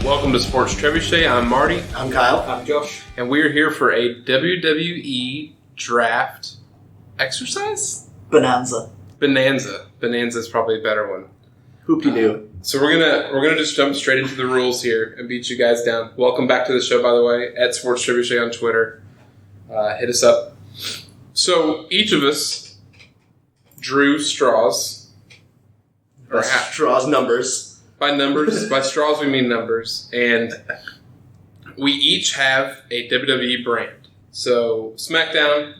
Welcome to Sports Trebuchet. I'm Marty. I'm Kyle. I'm Josh. And we're here for a WWE draft exercise? Bonanza. Bonanza. Bonanza is probably a better one. Hoop-de-doo. So we're gonna just jump straight into the rules here and beat you guys down. Welcome back to the show, by the way, at Sports Trebuchet on Twitter. Hit us up. So each of us drew straws. Straws numbers. By numbers, by straws we mean numbers. And we each have a WWE brand. So SmackDown,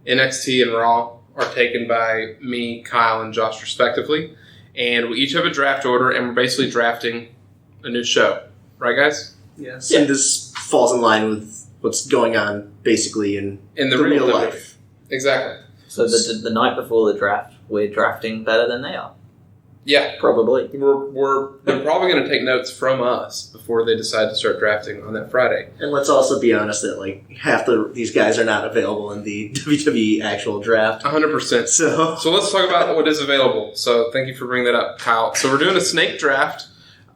NXT, and Raw are taken by me, Kyle, and Josh respectively. And we each have a draft order, and we're basically drafting a new show. Right, guys? Yes. Yeah. And this falls in line with what's going on basically in the real life. Exactly. So the night before the draft, we're drafting better than they are. Yeah. Probably. They're probably going to take notes from us before they decide to start drafting on that Friday. And let's also be honest that half these guys are not available in the WWE actual draft. 100%. So let's talk about what is available. So thank you for bringing that up, Kyle. So we're doing a snake draft.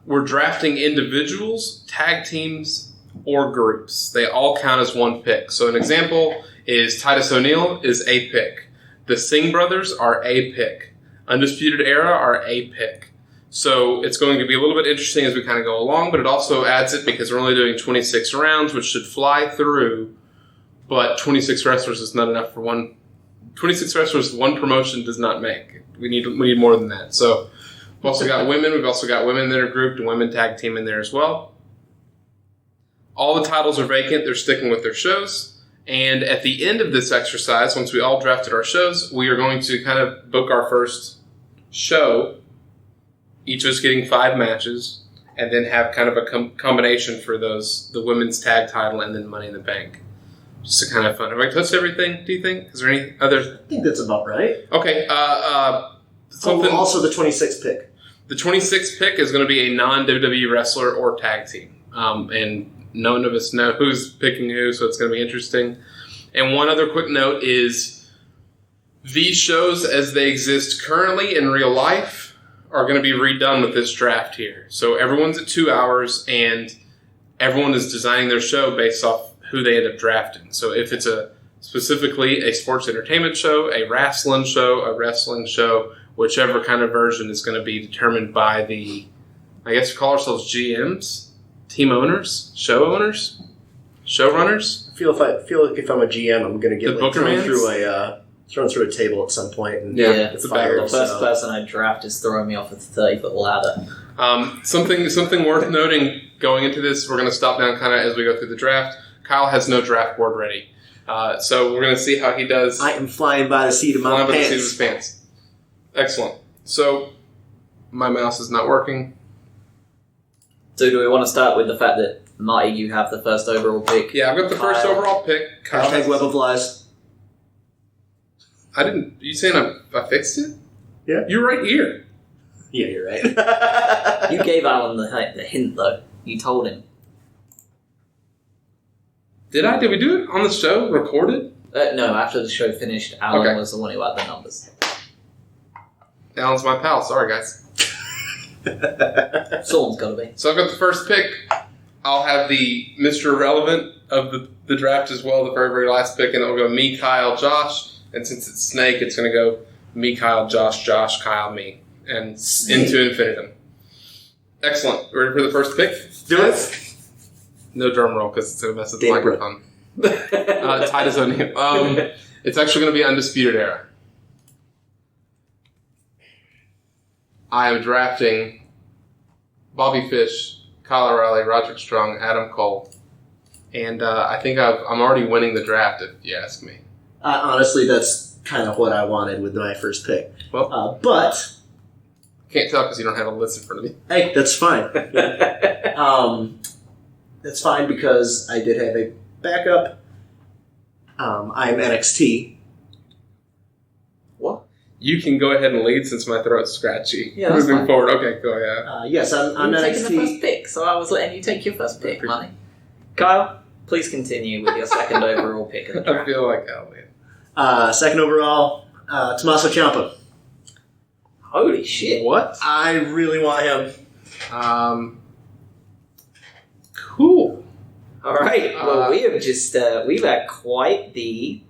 We're drafting individuals, tag teams, or groups. They all count as one pick. So an example is Titus O'Neil is a pick. The Singh brothers are a pick. Undisputed Era are a pick. So it's going to be a little bit interesting as we kind of go along, but it also adds it because we're only doing 26 rounds, which should fly through, but 26 wrestlers is not enough for one. 26 wrestlers, one promotion does not make. We need more than that. So we've also got women. We've also got women that are grouped and women tag team in there as well. All the titles are vacant. They're sticking with their shows. And at the end of this exercise, once we all drafted our shows, we are going to kind of book our first show, each of us getting 5 matches, and then have kind of a combination for the women's tag title and then Money in the Bank. Just a kind of fun. Have I touched everything, do you think? Is there any other? I think that's about right. Okay. Also the 26th pick. The 26th pick is going to be a non-WWE wrestler or tag team. And none of us know who's picking who, so it's going to be interesting. And one other quick note is these shows as they exist currently in real life are going to be redone with this draft here. So everyone's at 2 hours, and everyone is designing their show based off who they end up drafting. So if it's specifically a sports entertainment show, a wrestling show, whichever kind of version is going to be determined by the, I guess we call ourselves GMs, team owners, showrunners. I feel like if I'm a GM, I'm going to get thrown through a table at some point and get fired. The first person I draft is throwing me off a 30-foot ladder. Something worth noting going into this, we're going to stop down kind of as we go through the draft. Kyle has no draft board ready. So we're going to see how he does. I am flying by the seat of my pants. Excellent. So my mouse is not working. So do we want to start with the fact that, Marty, you have the first overall pick? Yeah, I've got the first overall pick. Hashtag Web of Lies. I didn't... You saying I fixed it? Yeah. You're right here. Yeah, you're right. You gave Alan the hint, though. You told him. Did I? Did we do it on the show? Recorded? No, after the show finished, Alan was the one who had the numbers. Alan's my pal. Sorry, guys. Someone's got to be. So I've got the first pick. I'll have the Mr. Irrelevant of the draft as well, the very, very last pick, and it'll go me, Kyle, Josh. And since it's Snake, it's going to go me, Kyle, Josh, Kyle, me. And into infinitum. Excellent. Ready for the first pick? Do it. No drum roll because it's going to mess with the microphone. Titus O'Neil. It's actually going to be Undisputed Era. I am drafting Bobby Fish, Kyle O'Reilly, Roderick Strong, Adam Cole. And I think I'm already winning the draft, if you ask me. Honestly, that's kind of what I wanted with my first pick. Well, but can't tell because you don't have a list in front of me. Hey, that's fine. That's fine because I did have a backup. I'm NXT. What? You can go ahead and lead since my throat's scratchy. Yeah, that's moving fine. forward. Okay, go ahead. Yes, I'm You're NXT. taking the first pick, so I was letting you take your first pick, Money. Kyle, please continue with your second overall pick of the I draft. feel like man. Second overall, Tommaso Ciampa. Holy shit. What? I really want him. All right. Well, we have just we've had quite the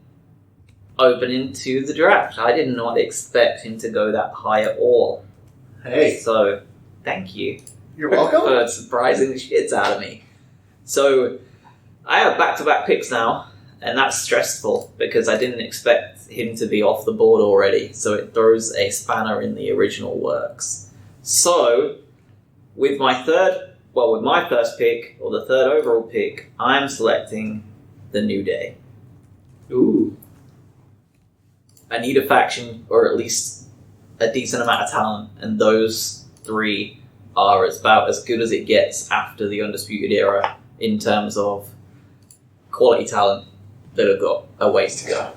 opening to the draft. I did not expect him to go that high at all. Hey, So, thank you you're welcome. for surprising the shits out of me. So, I have back-to-back picks now, and that's stressful because I didn't expect him to be off the board already. So it throws a spanner in the original works. So, with my first pick, or the third overall pick, I am selecting the New Day. Ooh. I need a faction, or at least a decent amount of talent, and those three are about as good as it gets after the Undisputed Era in terms of quality talent that have got a ways to go.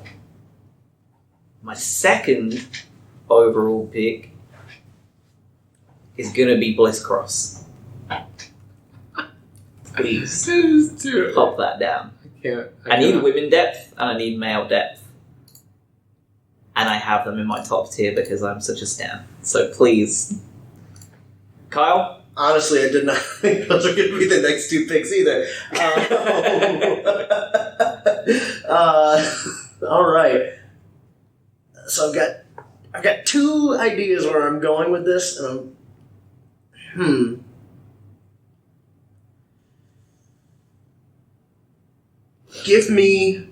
My second overall pick is going to be Bliss Cross. Please, pop that down. I need women depth, and I need male depth. And I have them in my top tier because I'm such a stan. So please. Kyle? Honestly, I did not think those were going to be the next two picks either. All right. So I've got two ideas where I'm going with this, and Give me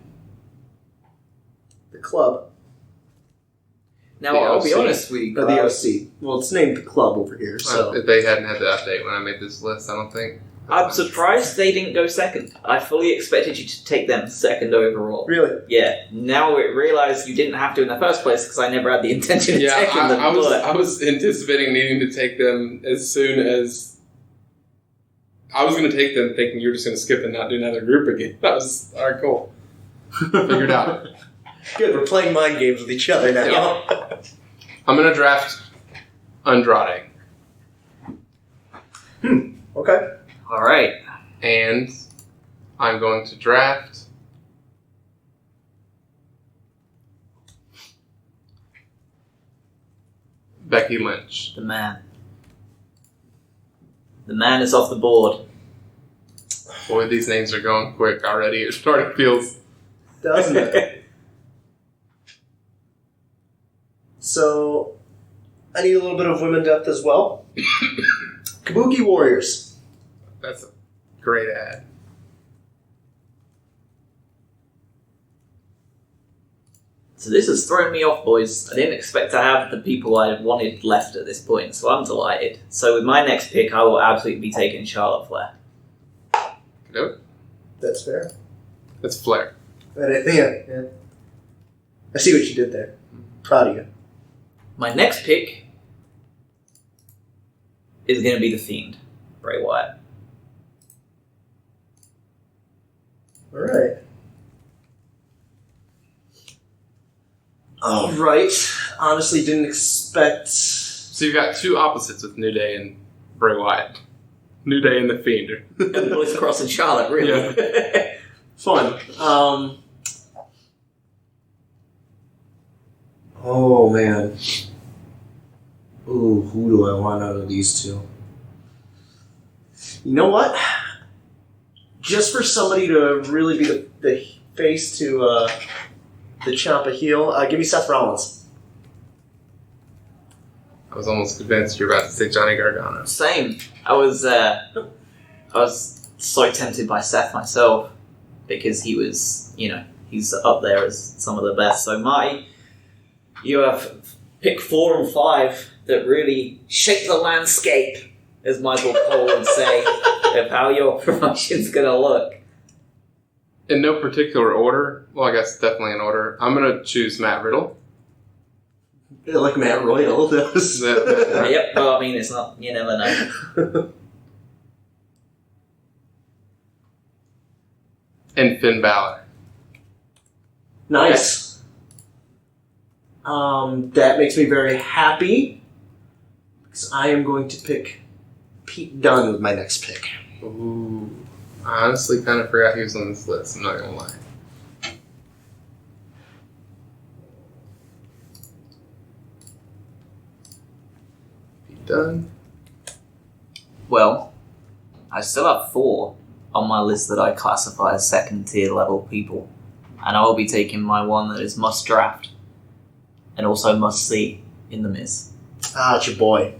the club. Now, The I'll be OC. honest with you, Or the OC. Well, it's named the club over here, so. They hadn't had the update when I made this list, I don't think. I'm surprised they didn't go second. I fully expected you to take them second overall. Really? Yeah. Now I realise you didn't have to in the first place because I never had the intention of taking them. I was anticipating needing to take them as soon as... I was going to take them thinking you were just going to skip and not do another group again. That was... Alright, cool. Figured out. Good, we're playing mind games with each other now. Yeah. I'm going to draft Andrade. Okay. All right. And I'm going to draft Becky Lynch. The man. The man is off the board. Boy, these names are going quick already. It starting feels... Doesn't it? So, I need a little bit of women depth as well. Kabuki Warriors. That's a great ad. So this has thrown me off, boys. I didn't expect to have the people I wanted left at this point, so I'm delighted. So with my next pick, I will absolutely be taking Charlotte Flair. Nope. That's fair. That's Flair. Yeah. I see what you did there. Proud of you. My next pick is going to be The Fiend, Bray Wyatt. All right. All right. Honestly, didn't expect. So you've got two opposites with New Day and Bray Wyatt. New Day and The Fiend. And Bliss Cross and Charlotte, really. Fun. Oh man. Ooh, who do I want out of these two? You know what? Just for somebody to really be the face to the Ciampa heel, give me Seth Rollins. I was almost convinced you were about to say Johnny Gargano. Same. I was so tempted by Seth myself because he was, he's up there as some of the best. So you have pick 4 and 5 that really shape the landscape, as Michael Cole would say, of how your promotion's going to look. In no particular order, well, I guess definitely in order, I'm going to choose Matt Riddle. Yeah, like Matt Royal does. Yep, well, I mean, it's not, you never know. And Finn Balor. Nice. That makes me very happy because I am going to pick Pete Dunne with my next pick. Ooh. I honestly kind of forgot he was on this list, I'm not going to lie. Pete Dunne. Well, I still have 4 on my list that I classify as second tier level people. And I will be taking my one that is must draft and also must see in The Miz. Ah, it's your boy.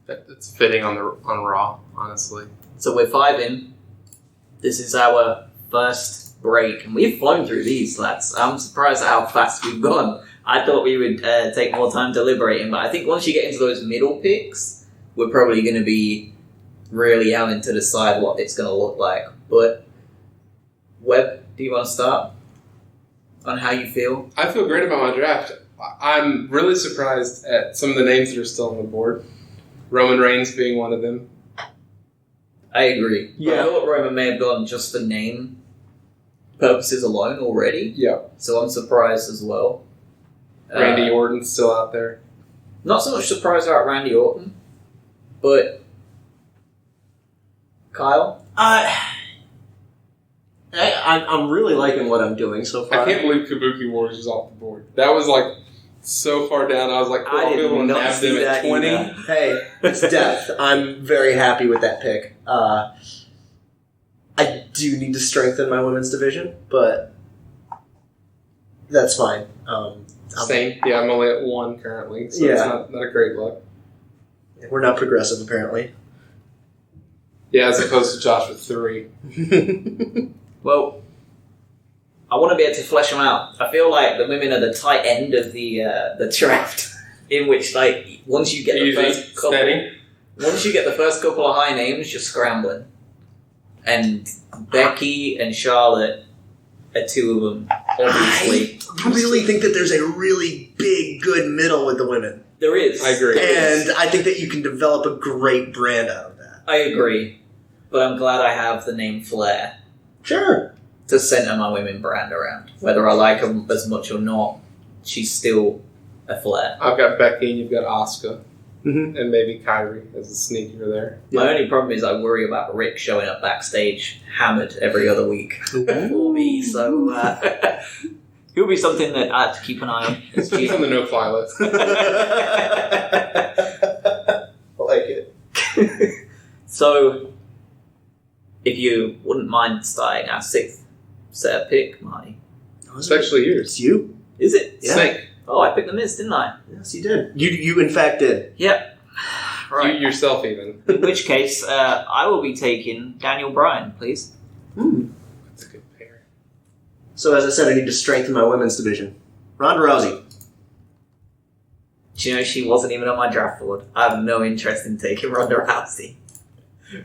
It's fitting on Raw, honestly. So we're 5 in. This is our first break, and we've flown through these, lads. I'm surprised at how fast we've gone. I thought we would take more time deliberating, but I think once you get into those middle picks, we're probably going to be really having to decide what it's going to look like. But, Webb, do you want to start on how you feel? I feel great about my draft. I'm really surprised at some of the names that are still on the board. Roman Reigns being one of them. I agree. Yeah. I thought Roman may have gone just for name purposes alone already. Yeah. So I'm surprised as well. Randy Orton's still out there. Not so much surprised about Randy Orton, but Kyle? I'm really liking what I'm doing so far. I can't believe Kabuki Warriors is off the board. That was like so far down. I was like, I I'll be did able to not nab see them at that 20. either. Hey, it's depth. I'm very happy with that pick. I do need to strengthen my women's division, but that's fine. Same. Yeah, I'm only at 1 currently, so it's not a great look. We're not progressive, apparently. Yeah, as opposed to Josh with 3. Well, I want to be able to flesh them out. I feel like the women are the tight end of the draft, in which like once you get the first couple, steady. once you get the first couple of high names, you're scrambling. And Becky and Charlotte are 2 of them, obviously. I really think that there's a really big, good middle with the women. There is. I agree. And I think that you can develop a great brand out of that. I agree. But I'm glad I have the name Flair Sure. to center my women brand around. Whether I like them as much or not, she's still a Flair. I've got Becky and you've got Asuka. Mm-hmm. And maybe Kyrie as a sneaker there. My only problem is I worry about Rick showing up backstage hammered every other week for me. So he'll be something that I have to keep an eye on. He's on the no-fly list. I like it. So, if you wouldn't mind starting our 6th set of pick, Marty. It's actually yours. It's you. Is it? Yeah. Snake. Oh, I picked the Miz, didn't I? Yes, you did. You in fact did. Yep. Right. You yourself even. In which case, I will be taking Daniel Bryan, please. That's a good pair. So as I said, I need to strengthen my women's division. Ronda Rousey. Do you know she wasn't even on my draft board? I have no interest in taking Ronda Rousey.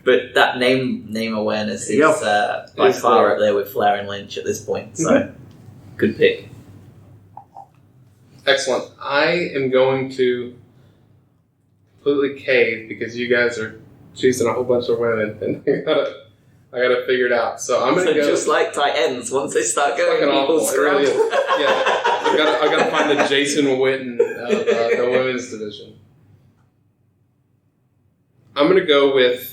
But that name awareness is by It's far there. up there with Flair and Lynch at this point. So, good pick. Excellent. I am going to completely cave because you guys are choosing a whole bunch of women, and I gotta figure it out. So I'm gonna So go. just like tight ends, once they start going, Fucking people awful. It really scramble. is. Yeah, I gotta find the Jason Witten of the women's division. I'm gonna go with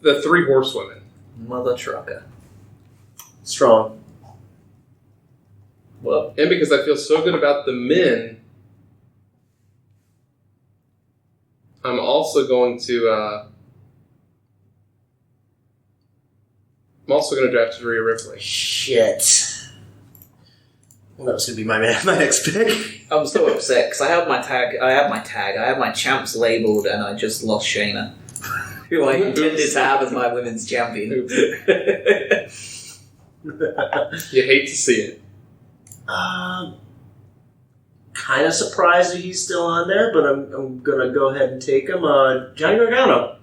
the 3 horsewomen. Mother trucker. Strong. Well, And because I feel so good about the men, I'm also going to draft Rhea Ripley. Shit. Well, that was going to be my next pick. I'm so upset because I have my champs labeled, and I just lost Shayna, who I intended to have as my women's champion. You hate to see it. Kind of surprised that he's still on there, but I'm going to go ahead and take him. Johnny Gargano.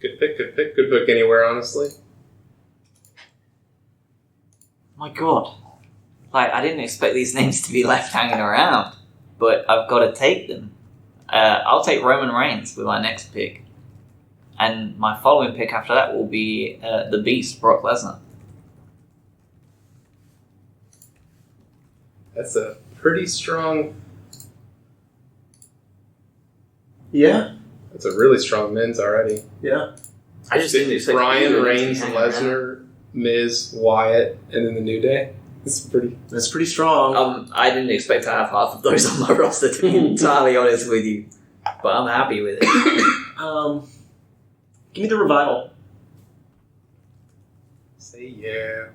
Good pick. Good pick anywhere, honestly. My God, like I didn't expect these names to be left hanging around, but I've got to take them. I'll take Roman Reigns with my next pick, and my following pick after that will be the Beast, Brock Lesnar. That's a pretty strong. Yeah. That's a really strong men's already. Yeah. I just didn't expect Bryan, either of them to Reigns, hang around. Lesnar, Miz, Wyatt, and then the New Day. It's pretty. That's pretty strong. I didn't expect to have half of those on my roster, to be entirely honest with you. But I'm happy with it. Give me the revival. Say yeah.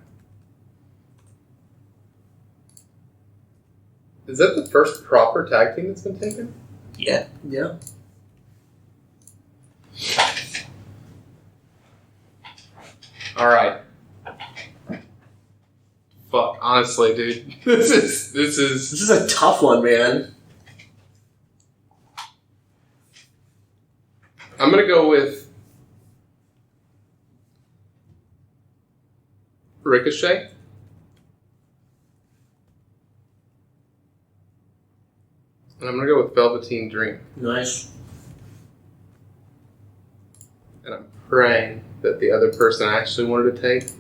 Is that the first proper tag team that's been taken? Yeah. Yeah. All right. Fuck, honestly, dude. This is a tough one, man. I'm gonna go with Ricochet. And I'm gonna go with Velveteen Dream. Nice. And I'm praying that the other person I actually wanted to take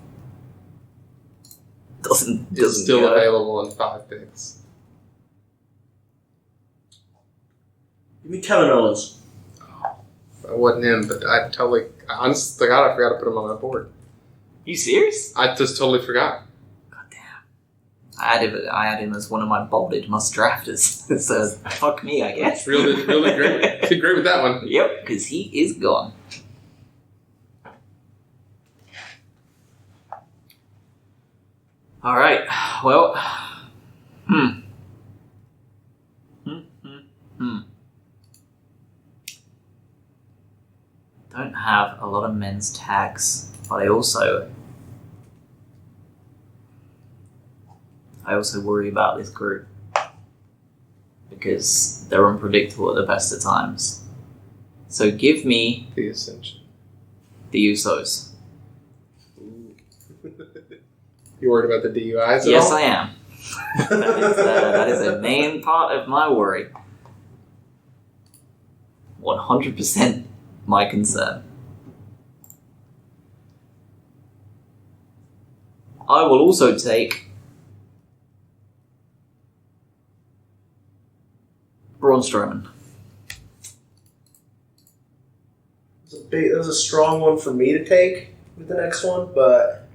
is still available in 5 picks. Give me Kevin Owens. It wasn't him, but I honestly, God, I forgot to put him on my board. You serious? I just totally forgot. God damn. I had him as one of my bolded must-drafters. So, fuck me, I guess. Really great. Did great with that one. Yep, because he is gone. Alright, well... Don't have a lot of men's tags, but I also worry about this group because they're unpredictable at the best of times. So give me The Ascension. the Usos. You worried about the DUIs at Yes, all? I am. That is a main part of my worry. 100% my concern. I will also take Braun Strowman. That was a strong one for me to take with the next one, but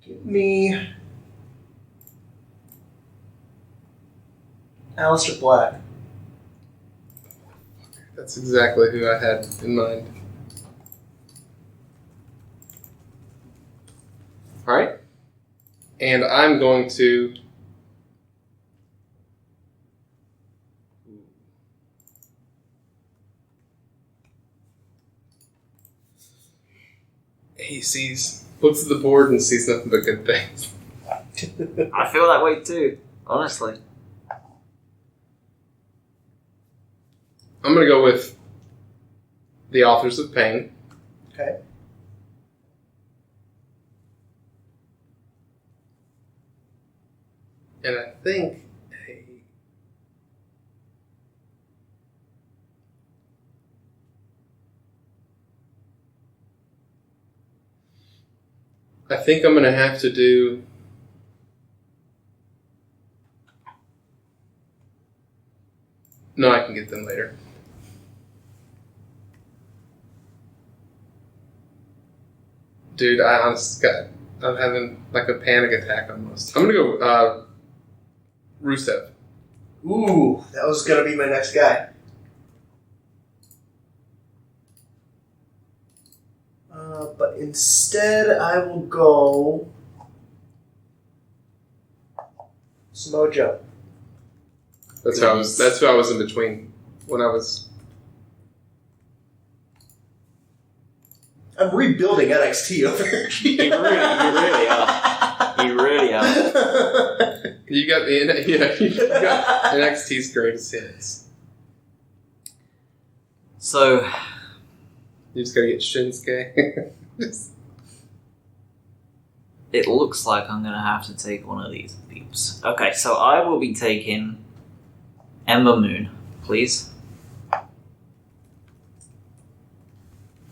give me Aleister Black. That's exactly who I had in mind. Alright. And I'm going to... He looks at the board and sees nothing but good things. I feel that way too, honestly. I'm going to go with the Authors of Pain. Okay. And I think I'm going to have to do... No, I can get them later. Dude, I honestly I'm having like a panic attack almost. I'm going to go Rusev. Ooh, that was going to be my next guy. But instead, I will go Samoa Joe. That's who I was in between when I was... I'm rebuilding NXT over here. You really are. You really are. You got NXT's greatest hits. So... You just gotta get Shinsuke. It looks like I'm going to have to take one of these peeps. Okay, so I will be taking Ember Moon, please.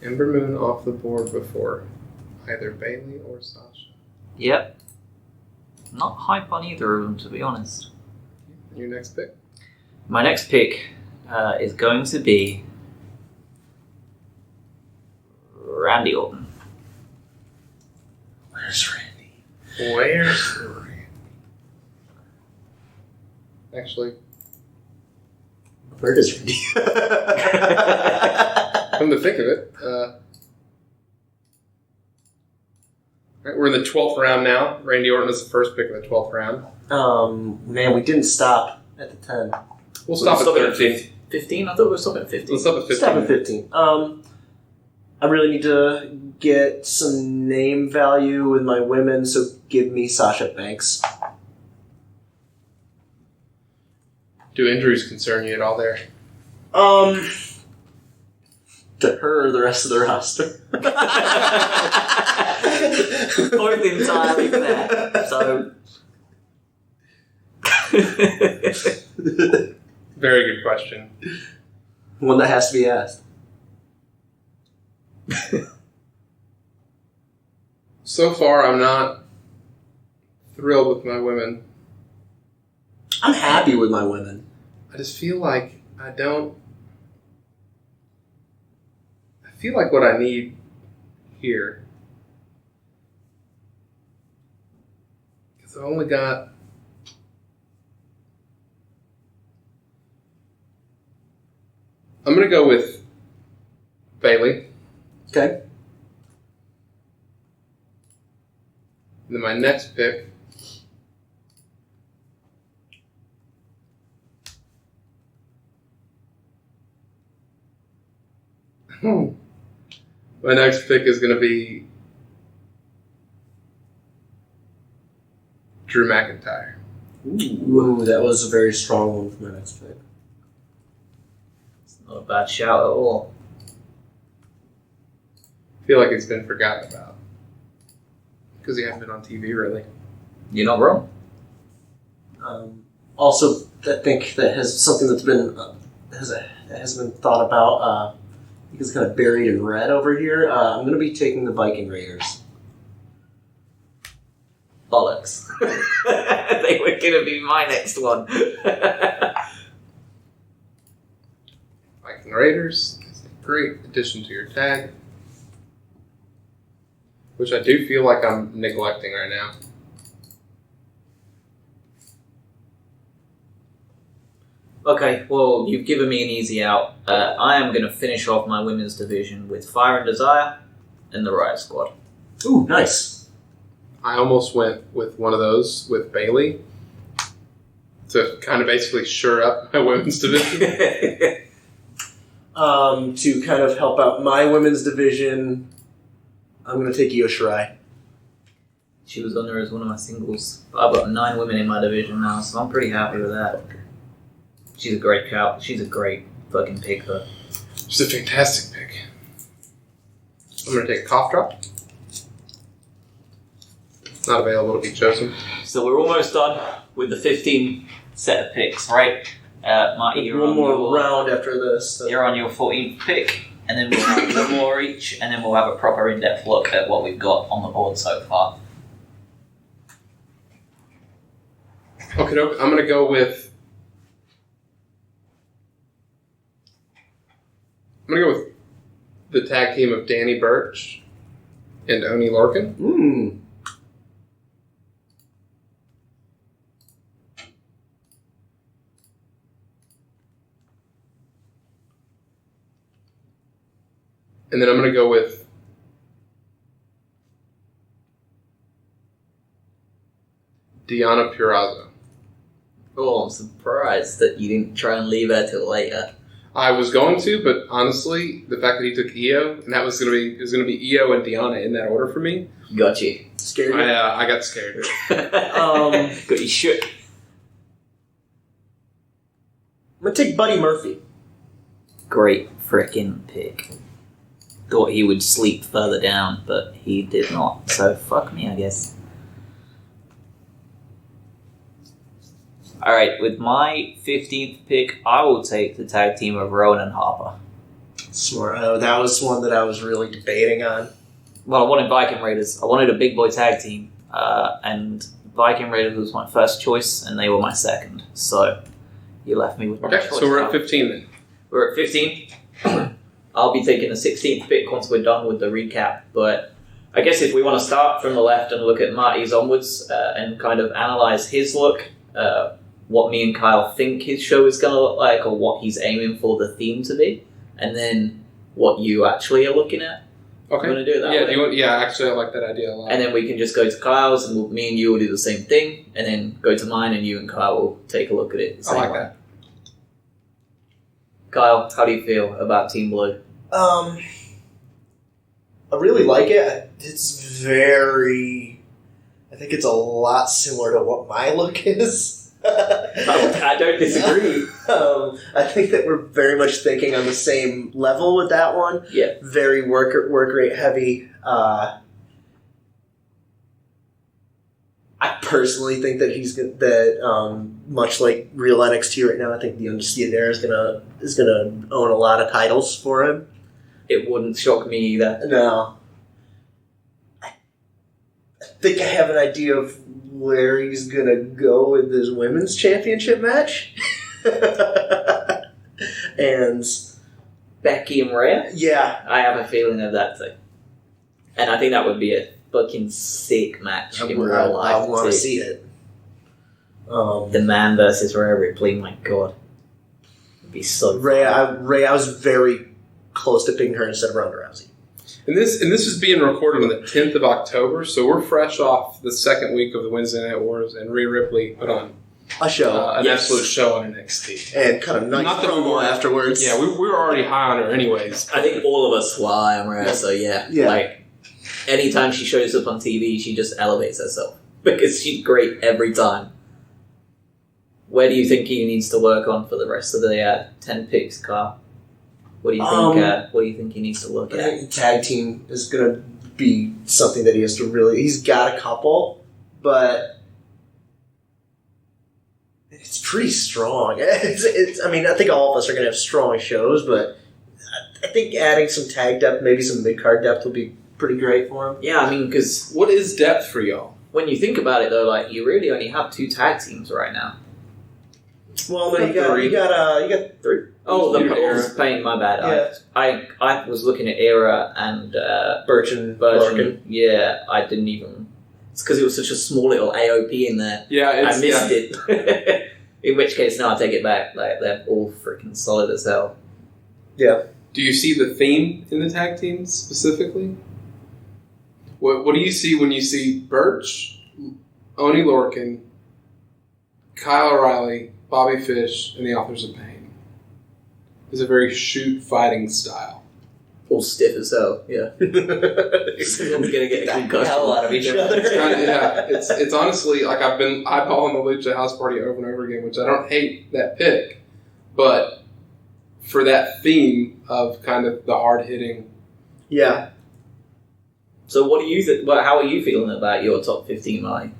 Ember Moon off the board before either Bayley or Sasha. Yep. Not hype on either of them, to be honest. Your next pick? My next pick is going to be Randy Orton. Where's Randy? Where's the Randy? Actually, Where does Randy? come to think of it, right, we're in the 12th round now. Randy Orton is the first pick of the 12th round. Man, we didn't stop at the 10. We'll stop at 13. 15? I thought we were stopping at 15. Let's stop at 15. Stop at 15. I really need to get some name value with my women, so give me Sasha Banks. Do injuries concern you at all there? To her or the rest of the roster? Both entirely fair. So. Very good question. One that has to be asked. So far, I'm not thrilled with my women. I'm happy with my women. I just feel like I feel like what I need here. Because I've only got... I'm going to go with Bailey. Okay. And then my next pick... My next pick is going to be Drew McIntyre. Ooh, that was a very strong one for my next pick. It's not a bad shout at all. I feel like it's been forgotten about. Because he hasn't been on TV, really. You're not wrong. Also, I think that has something that's been has been thought about. Because it's kind of buried in red over here. I'm going to be taking the Viking Raiders. Bollocks. They were going to be my next one. Viking Raiders is a great addition to your tag. Which I do feel like I'm neglecting right now. Okay, well, you've given me an easy out. I am going to finish off my women's division with Fire and Desire and the Riot Squad. Ooh, nice. I almost went with one of those with Bailey to kind of basically shore up my women's division. To kind of help out my women's division, I'm going to take Io Shirai. She was on there as one of my singles. But I've got 9 women in my division now, so I'm pretty happy with that. She's a great cow. She's a great fucking pick, though. She's a fantastic pick. I'm going to take a cough drop. Not available to be chosen. So we're almost done with the 15 set of picks, right? Marty, you're One on more your, round after this. So. You're on your 14th pick, and then we'll have one more each, and then we'll have a proper in-depth look at what we've got on the board so far. Okay, I'm going to go with... I'm going to go with the tag team of Danny Burch and Oni Lorcan. And then I'm going to go with Deonna Purrazzo. Oh, I'm surprised that you didn't try and leave her till later. I was going to, but honestly, the fact that he took Io, and it was going to be Io and Deonna in that order for me. Got you. Scared you? I got scared. Got you shook. I'm going to take Buddy Murphy. Great frickin' pick. Thought he would sleep further down, but he did not. So fuck me, I guess. Alright, with my 15th pick, I will take the tag team of Rowan and Harper. Smart. Oh, that was one that I was really debating on. Well, I wanted Viking Raiders. I wanted a big boy tag team. And Viking Raiders was my first choice, and they were my second. So, you left me with my Okay, choice. so we're at 15 then. We're at 15. I'll be taking the 16th pick once we're done with the recap. But I guess if we want to start from the left and look at Marty's onwards and kind of analyze his look, what me and Kyle think his show is going to look like, or what he's aiming for the theme to be, and then what you actually are looking at. Okay. You want to do it that way? Actually, I like that idea a lot. And then we can just go to Kyle's, and me and you will do the same thing, and then go to mine, and you and Kyle will take a look at it the same I like way. that. Kyle, how do you feel about Team Blue? I really like it. It's very... I think it's a lot similar to what my look is. I don't disagree. I think that we're very much thinking on the same level with that one. Yeah. Very work rate heavy. I personally think that much like real NXT right now, I think the Undisputed Era is gonna own a lot of titles for him. It wouldn't shock me either. No. I think I have an idea of where he's gonna go with this women's championship match. And Becky and Rhea? yeah, I have a feeling of that too. And I think that would be a fucking sick match in real life. I want too. to see it. The Man versus Rhea Ripley, my god. It'd be so Rhea, fun. I was very close to picking her instead of Ronda Rousey. And this is being recorded on the 10th of October, so we're fresh off the second week of the Wednesday Night Wars, and Rhea Ripley put on A show. an absolute show on NXT. And kind of nice Not that we promo were- afterwards. Yeah, we were already high on her anyways. I think all of us fly on Rhea, so yeah. Like, anytime she shows up on TV, she just elevates herself. Because she's great every time. Where do you think he needs to work on for the rest of the 10 picks, Kyle? What do you think? What do you think he needs to look I at? think the tag team is going to be something that he has to really... He's got a couple, but it's pretty strong. It's. I mean, I think all of us are going to have strong shows, but I think adding some tag depth, maybe some mid-card depth will be pretty great for him. Yeah, I mean, because What is depth for y'all? when you think about it, though, like you really only have 2 tag teams right now. Well, no, you got 3. Oh, the Era. Paul's Pain. My bad. Yeah. I was looking at Era and Birch and Virgin. Larkin. Yeah, I didn't even. It's because it was such a small little AOP in there. Yeah, I missed it. In which case, no, I take it back. Like they're all freaking solid as hell. Yeah. Do you see the theme in the tag teams specifically? What do you see when you see Birch, Oney Lorcan, Kyle O'Reilly, Bobby Fish, and the Authors of Pain? It's a very fighting style. All stiff as hell. Yeah. Someone's gonna get a concussion. hell out of each other. It's honestly like I've been eyeballing the Lucha House Party over and over again, which I don't hate that pick, but for that theme of kind of the hard hitting. Yeah. So what do you how are you feeling about your top 15, Mike?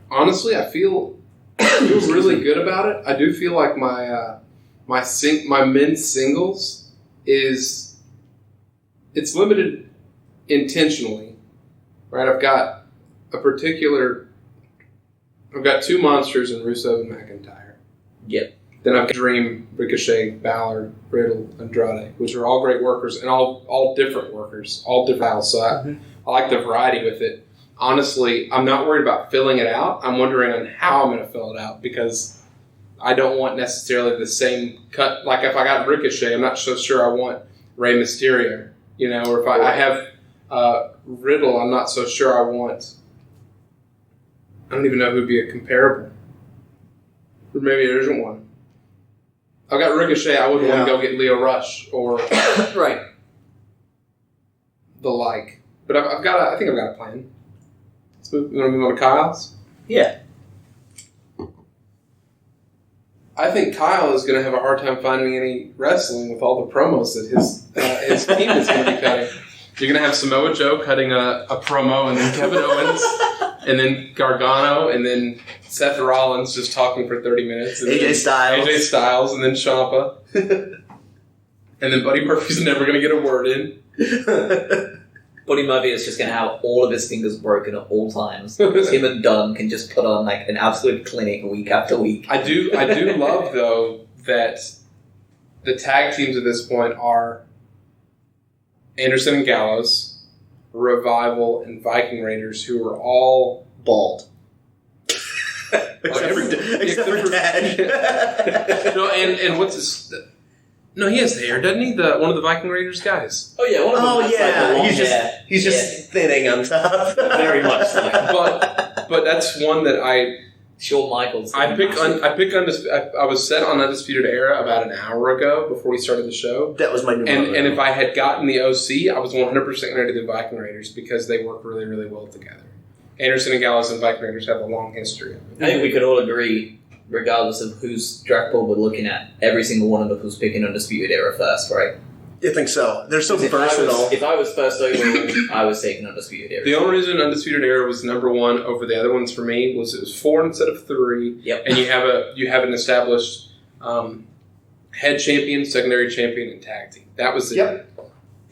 Honestly, I feel really good about it. I do feel like my men's singles it's limited intentionally, right? I've got 2 monsters in Rusev and McIntyre. Yep. Then I've got Dream, Ricochet, Balor, Riddle, Andrade, which are all great workers and all different workers, all different styles. So I like the variety with it. Honestly, I'm not worried about filling it out. I'm wondering on how I'm going to fill it out because I don't want necessarily the same cut. Like if I got Ricochet, I'm not so sure I want Rey Mysterio, or if I have Riddle, I'm not so sure I want. I don't even know who'd be a comparable. Or maybe there isn't one. I've got Ricochet. I wouldn't want to go get Leo Rush or Right. the like. But I think I've got a plan. Let's move. You want to move on to Kyle's? Yeah. I think Kyle is going to have a hard time finding any wrestling with all the promos that his team is going to be cutting. You're going to have Samoa Joe cutting a promo, and then Kevin Owens, and then Gargano, and then Seth Rollins just talking for 30 minutes. And AJ Styles. And then Ciampa. And then Buddy Murphy's never going to get a word in. Buddy Murphy is just going to have all of his fingers broken at all times. Him and Dunn can just put on like an absolute clinic week after week. I do love though that the tag teams at this point are Anderson and Gallows, Revival, and Viking Raiders, who are all bald. except for Dad. No, and what's his? No, he has hair, doesn't he? One of the Viking Raiders guys. Oh yeah, one of them. Oh has, yeah, like, long he's just thinning on top. Very much so. But that's one that Shawn Michaels. I was set on Undisputed Era about an hour ago before we started the show. That was my new and if I had gotten the OC, I was 100% going to do the Viking Raiders because they work really, really well together. Anderson and Gallows and Viking Raiders have a long history. I think we could all agree, regardless of whose draft board we're looking at, every single one of us was picking Undisputed Era first, right? I think so. They're so versatile. If I was first overall, I was taking Undisputed Era. The only reason Undisputed Era was number one over the other ones for me was it was 4 instead of 3. Yep. And you have an established head champion, secondary champion, and tag team. That was it. Yep.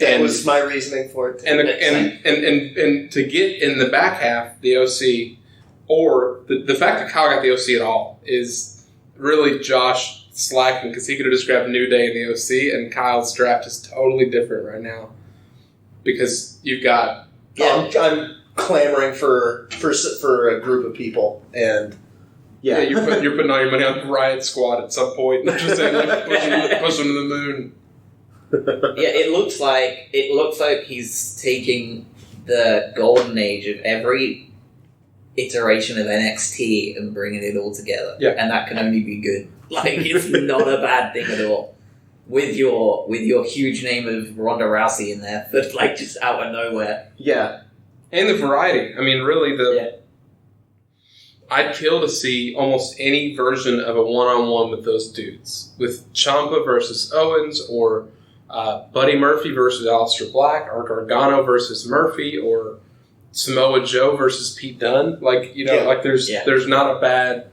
That was my reasoning for it. And to get in the back half, the OC, or the fact that Kyle got the OC at all is really Josh slacking because he could have just grabbed New Day in the OC, and Kyle's draft is totally different right now because you've got. I'm clamoring for a group of people, and you're putting all your money on the Riot Squad at some point, just saying like push them to the moon. Yeah, it looks like he's taking the golden age of every iteration of NXT and bringing it all together. Yeah. And that can only be good. Like, it's not a bad thing at all. With your huge name of Ronda Rousey in there, but like just out of nowhere. Yeah. And the variety. I mean, really I'd kill to see almost any version of a one-on-one with those dudes. With Ciampa versus Owens, or Buddy Murphy versus Aleister Black, or Gargano versus Murphy, or Samoa Joe versus Pete Dunne. Like, there's not a bad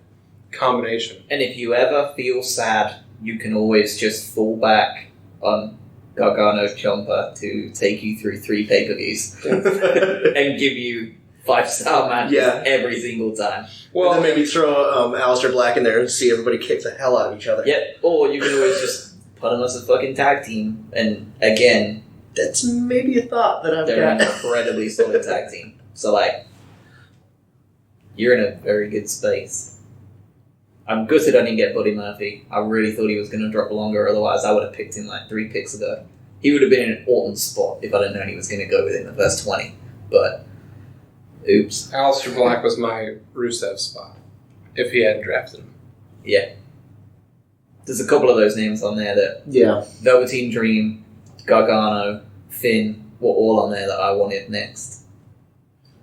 combination. And if you ever feel sad, you can always just fall back on Gargano Ciampa to take you through 3 pay-per-views and give you 5-star matches every single time. Well, and then maybe throw Aleister Black in there and see everybody kick the hell out of each other. Yep. Or you can always just put them as a fucking tag team, and again, that's maybe a thought that I've got. They're an incredibly solid tag team. So, like, you're in a very good space. I'm gutted I didn't get Buddy Murphy. I really thought he was going to drop longer, otherwise I would have picked him like 3 picks ago. He would have been in an Orton spot if I didn't know he was going to go within the first 20. But, oops. Aleister Black was my Rusev spot, if he hadn't drafted him. Yeah. There's a couple of those names on there that... Velveteen Dream, Gargano, Finn were all on there that I wanted next.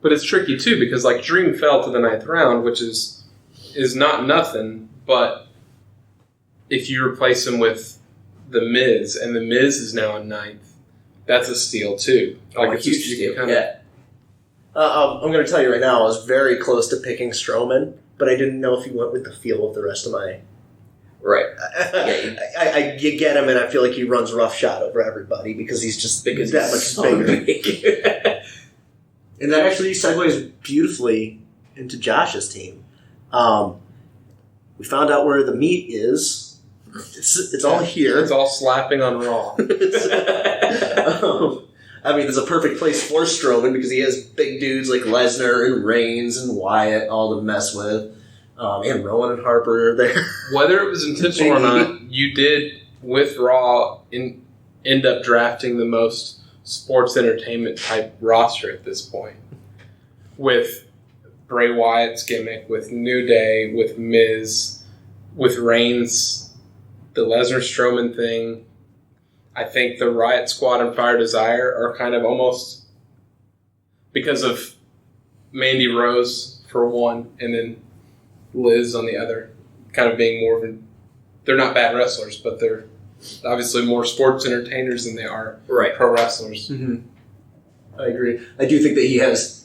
But it's tricky, too, because, like, Dream fell to the 9th round, which is not nothing, but if you replace him with The Miz, and The Miz is now in 9th, that's a steal, too. Like, it's a huge steal, I'm going to tell you right now, I was very close to picking Strowman, but I didn't know if he went with the feel of the rest of my... Right. You get him, and I feel like he runs roughshod over everybody because he's just that much bigger. Big. And that actually segues beautifully into Josh's team. We found out where the meat is. It's all here. It's all slapping on Raw. I mean, there's a perfect place for Strowman because he has big dudes like Lesnar and Reigns and Wyatt all to mess with. And Rowan and Harper are there. Whether it was intentional or not, you did, with Raw, end up drafting the most sports entertainment type roster at this point. With Bray Wyatt's gimmick, with New Day, with Miz, with Reigns, the Lesnar Strowman thing. I think the Riot Squad and Fire Desire are kind of almost, because of Mandy Rose for one, and then Liz on the other, kind of being more of they're not bad wrestlers, but they're obviously more sports entertainers than they are pro wrestlers. Mm-hmm. I agree. I do think that he has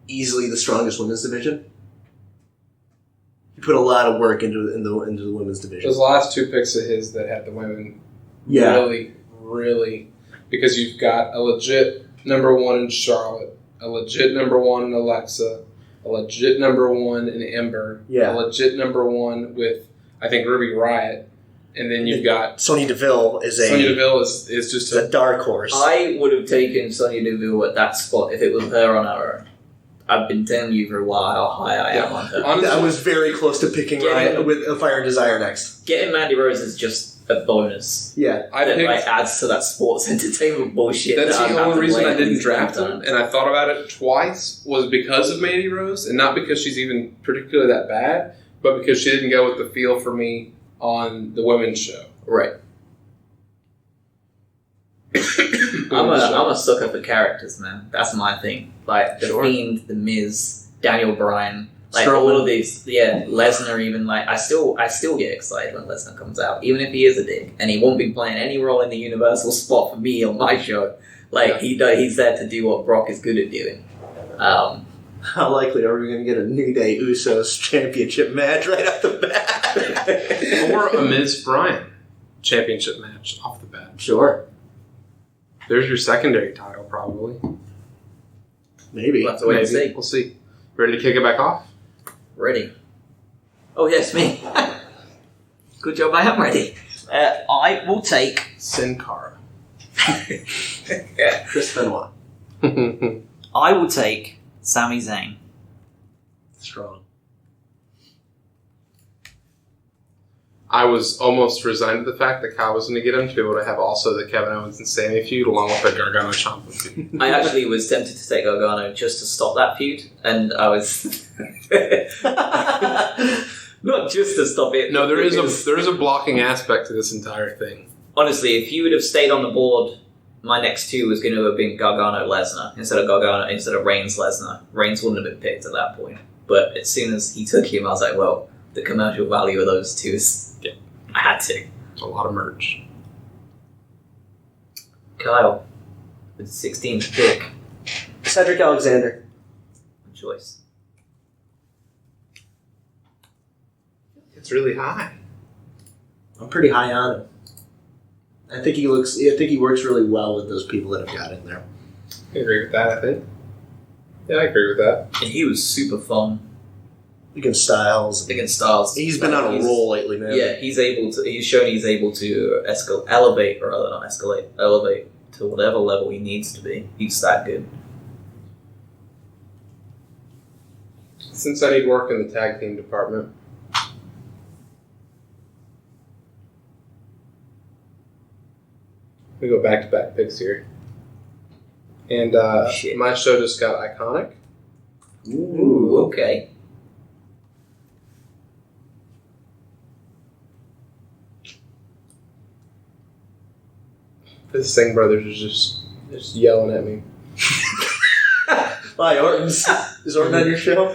easily the strongest women's division. He put a lot of work into the women's division. Those last 2 picks of his that had the women really, really, because you've got a legit number 1 in Charlotte, a legit number 1 in Alexa, a legit number 1 in Ember, a legit number 1 with, I think, Ruby Riott, And then you've got Sonya Deville is Sonya Deville is just a dark horse. I would have taken Sonya Deville at that spot if it was her on her own. I've been telling you for a while how high I am on her. Honestly, I was very close to picking Ryan with a Fire and Desire next. Getting Mandy Rose is just a bonus. Yeah. That adds to that sports entertainment bullshit. That's that the only reason I didn't draft her. her, and I thought about it twice, was because of Mandy Rose, and not because she's even particularly that bad, but because she didn't go with the feel for me on the women's show. Right. I'm a sucker for characters, man. That's my thing. Like, The Fiend, The Miz, Daniel Bryan, like all of these, Lesnar even, like, I still get excited when Lesnar comes out, even if he is a dick, and he won't be playing any role in the Universal spot for me on my show. Like, he's there to do what Brock is good at doing. How likely are we going to get a New Day Usos championship match right off the bat? Or a Miz Bryan championship match off the bat. Sure. There's your secondary title, probably. Maybe. We'll have to wait and see. We'll see. Ready to kick it back off? Ready. Oh, yes, me. Good job, I am ready. I will take... Sin Cara. Chris Benoit. I will take Sami Zayn. Strong. I was almost resigned to the fact that Kyle was going to get him to be able to have also the Kevin Owens and Sammy feud along with the Gargano Ciampa feud. I actually was tempted to take Gargano just to stop that feud, and I was... Not just to stop it. No, there is a blocking aspect to this entire thing. Honestly, if you would have stayed on the board, my next two was going to have been Gargano Lesnar instead of Reigns Lesnar. Reigns wouldn't have been picked at that point. But as soon as he took him, I was like, well, the commercial value of those two is... I had to. It's a lot of merch. Kyle, with the 16th pick. Cedric Alexander. Good choice. It's really high. I'm pretty high on him. I think he works really well with those people that have got in there. I agree with that, I think. Yeah, I agree with that. And he was super fun. Against Styles. He's been on a roll lately, man. Yeah, he's shown he's able to elevate to whatever level he needs to be. He's that good. Since I need work in the tag team department, we go back-to-back picks here. And my show just got iconic. Ooh, okay. The Singh brothers are just yelling at me. Why, is Orton on your show?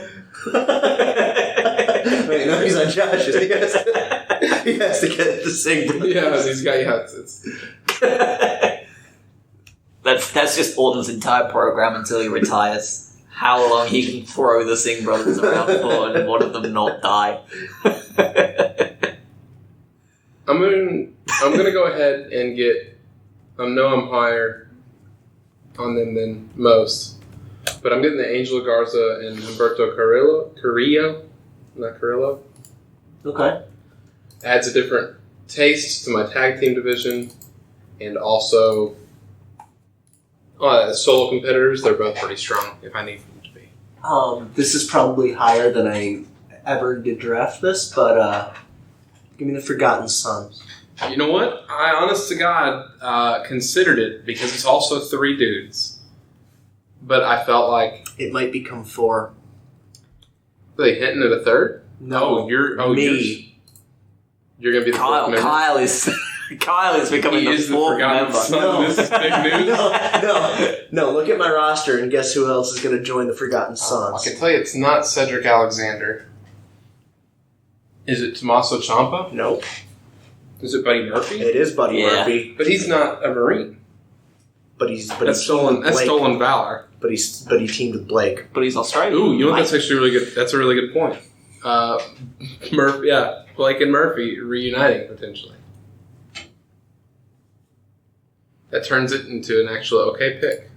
Wait, no, he's on Josh's. He has to get the Singh brothers. Yeah, he's got That's just Orton's entire program until he retires. How long he can throw the Singh brothers around for and one of them not die. I'm gonna go ahead and get. I know I'm higher on them than most, but I'm getting the Angel Garza and Humberto Carrillo, not Carrillo. Okay. Adds a different taste to my tag team division, and also solo competitors. They're both pretty strong if I need them to be. This is probably higher than I ever did draft this, but give me the Forgotten Sons. You know what? I, honest to God, considered it because it's also three dudes. But I felt like... It might become four. Are they hitting at a third? No, you're me. You're going to be the fourth member. Kyle is becoming the fourth member. No. This is big news. No, look at my roster and guess who else is going to join the Forgotten Sons. I can tell you it's not Cedric Alexander. Is it Tommaso Ciampa? Nope. Is it Buddy Murphy? It is Buddy Murphy. But he's not a Marine. That's stolen valor. But he teamed with Blake. But he's Australian. Ooh, you know what? That's actually really good. That's a really good point. Murphy, Blake and Murphy reuniting potentially. That turns it into an actual okay pick.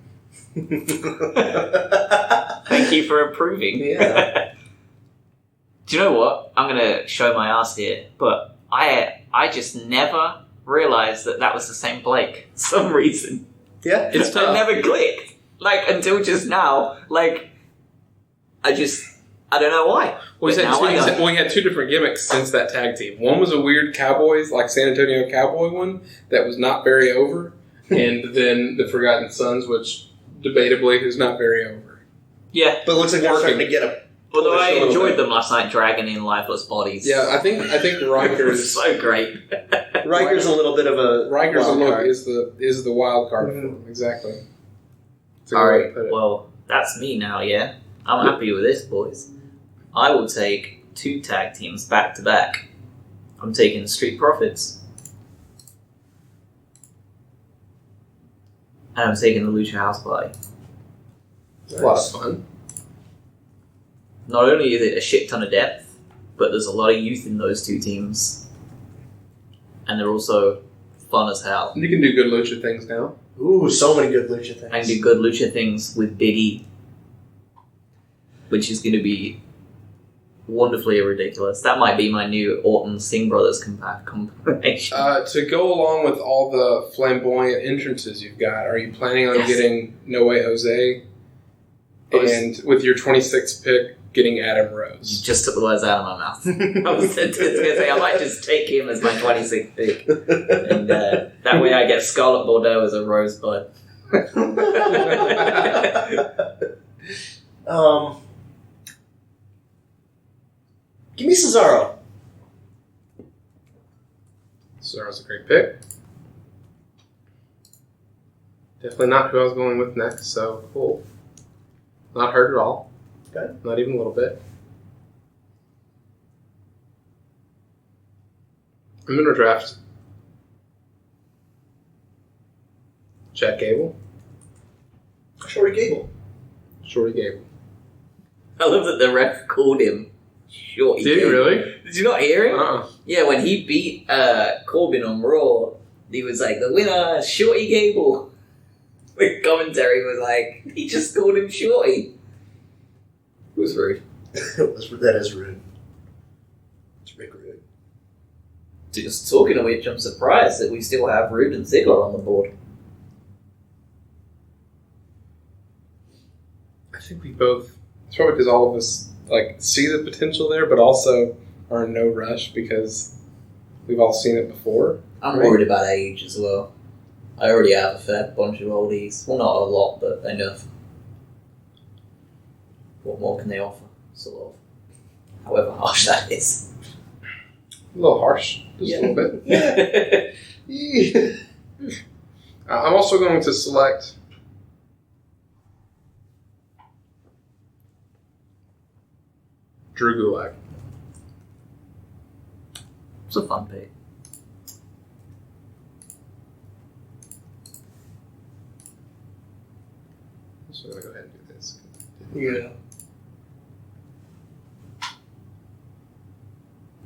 Thank you for approving. Yeah. Do you know what? I'm going to show my ass here, but I I just never realized that was the same Blake for some reason. Yeah. It's It tough. never clicked. Like, until just now. Like, I don't know why. Well, But now I know. he had two different gimmicks since that tag team. One was a weird Cowboys, like San Antonio Cowboy one, that was not very over. And then the Forgotten Sons, which debatably is not very over. Yeah. But it looks like they're starting to get a... Although I a little enjoyed bit. them last night, dragging in lifeless bodies. Yeah, I think It Riker's was so great. Riker's a little bit of a Riker's wild look card. is the wild card for him. Exactly. That's a good All way to right, put it. well, that's me now, yeah? I'm happy with this, boys. I will take 2 tag teams back to back. I'm taking Street Profits. And I'm taking the Lucha House Party. It's a lot of fun. Not only is it a shit ton of depth, but there's a lot of youth in those 2 teams. And they're also fun as hell. You can do good lucha things now. Ooh, so many good lucha things. I can do good lucha things with Big E. Which is going to be wonderfully ridiculous. That might be my new Orton Singh Brothers combination. To go along with all the flamboyant entrances you've got, are you planning on Yes. getting No Way Jose? And with your 26th pick, getting Adam You Rose? just took the words out of my mouth. I was going to say, I might just take him as my 26th pick. And that way I get Scarlet Bordeaux as a rosebud. Give me Cesaro. So that was a great pick. Definitely not who I was going with next, so cool. Not hurt at all. Okay. Not even a little bit. I'm going to draft Chad Gable, Shorty Gable. Shorty Gable. I love that the ref called him Shorty. Did he Gable. really? Did you not hear him? Uh-uh. Yeah, when he beat Corbin on Raw, he was like, the winner, Shorty Gable. The commentary was like, he just called him Shorty. It was rude. That is rude. It's Rick Rude. Just talking of which, I'm surprised that we still have Rude and Ziggler on the board. I think we both. It's probably because all of us see the potential there, but also are in no rush because we've all seen it before. I'm Right. worried about age as well. I already have a fair bunch of oldies. Well, not a lot, but enough. What more can they offer? Sort of. However harsh that is. A little harsh, just Yeah. a little bit. Yeah. I'm also going to select Drew Gulak. It's a fun pick. So I'm going to go ahead and do this. Yeah.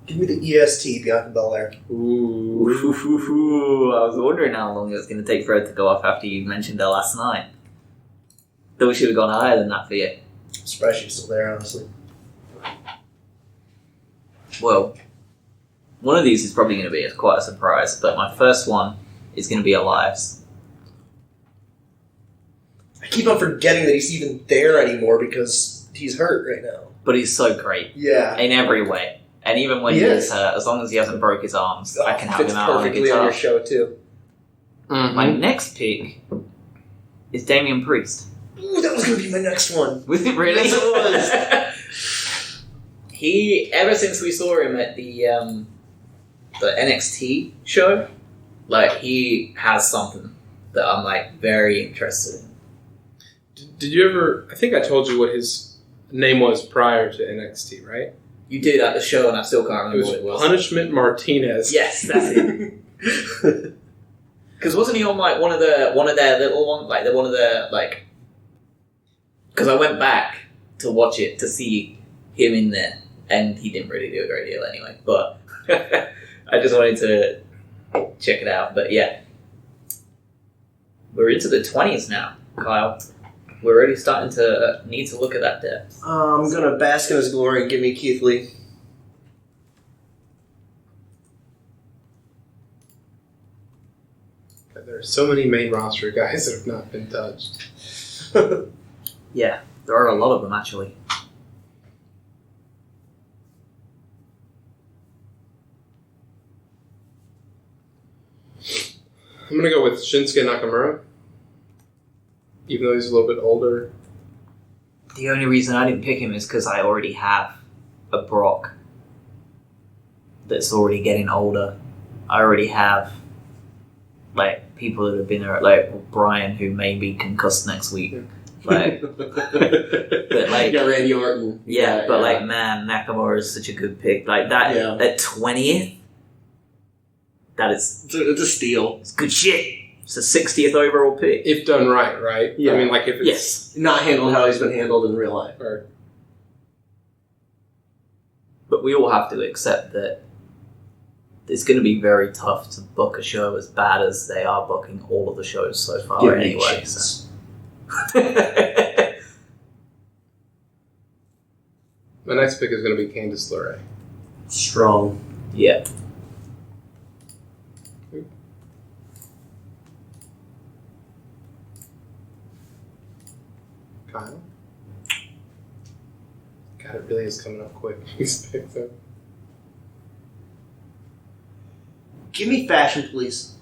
Give me the EST, Bianca Belair. Ooh. I was wondering how long it was going to take for it to go off after you mentioned her last night. Thought we should have gone higher than that for you. I'm surprised she's still there, honestly. Well, one of these is probably going to be quite a surprise, but my first one is going to be Elias. I keep on forgetting that he's even there anymore because he's hurt right now. But he's so great Yeah. in every way. And even when He he is. is hurt, as long as he hasn't broke his arms, I can have Fits him out on the perfectly on guitar. your show, too. My next pick is Damian Priest. Ooh, that was going to be my next one. Was it really? Yes, it was. He, ever since we saw him at the NXT show, he has something that I'm very interested in. Did you ever... I think I told you what his name was prior to NXT, right? You did at the show, and I still can't It remember was what it was. Punishment Martinez. Yes, that's it. Because wasn't he on one of their little ones, because I went back to watch it to see him in there, and he didn't really do a great deal anyway. But I just wanted to check it out. But yeah, we're into the 20s now, Kyle. We're already starting to need to look at that depth. I'm going to bask in his glory and give me Keith Lee. God, there are so many main roster guys that have not been touched. Yeah, there are a lot of them actually. I'm gonna go with Shinsuke Nakamura, even though he's a little bit older. The only reason I didn't pick him is because I already have a Brock that's already getting older. I already have like people that have been there, like Brian, who may be concussed next week. Like, but like, you got Randy Orton. yeah, but like, man, Nakamura is such a good pick. Like that, Yeah. that 20th, that is It's a steal. it's good shit. It's a 60th overall pick. If done right? Yeah. I mean, like if it's Yes, Not handled how he's been handled in real life. or but we all have to accept that it's going to be very tough to book a show as bad as they are booking all of the shows so far. Give me a Anyway, chance. my next pick is going to be Candice LeRae. Strong. yeah. Kyle. God, it really is coming up quick. These picks up. Give me fashion, please.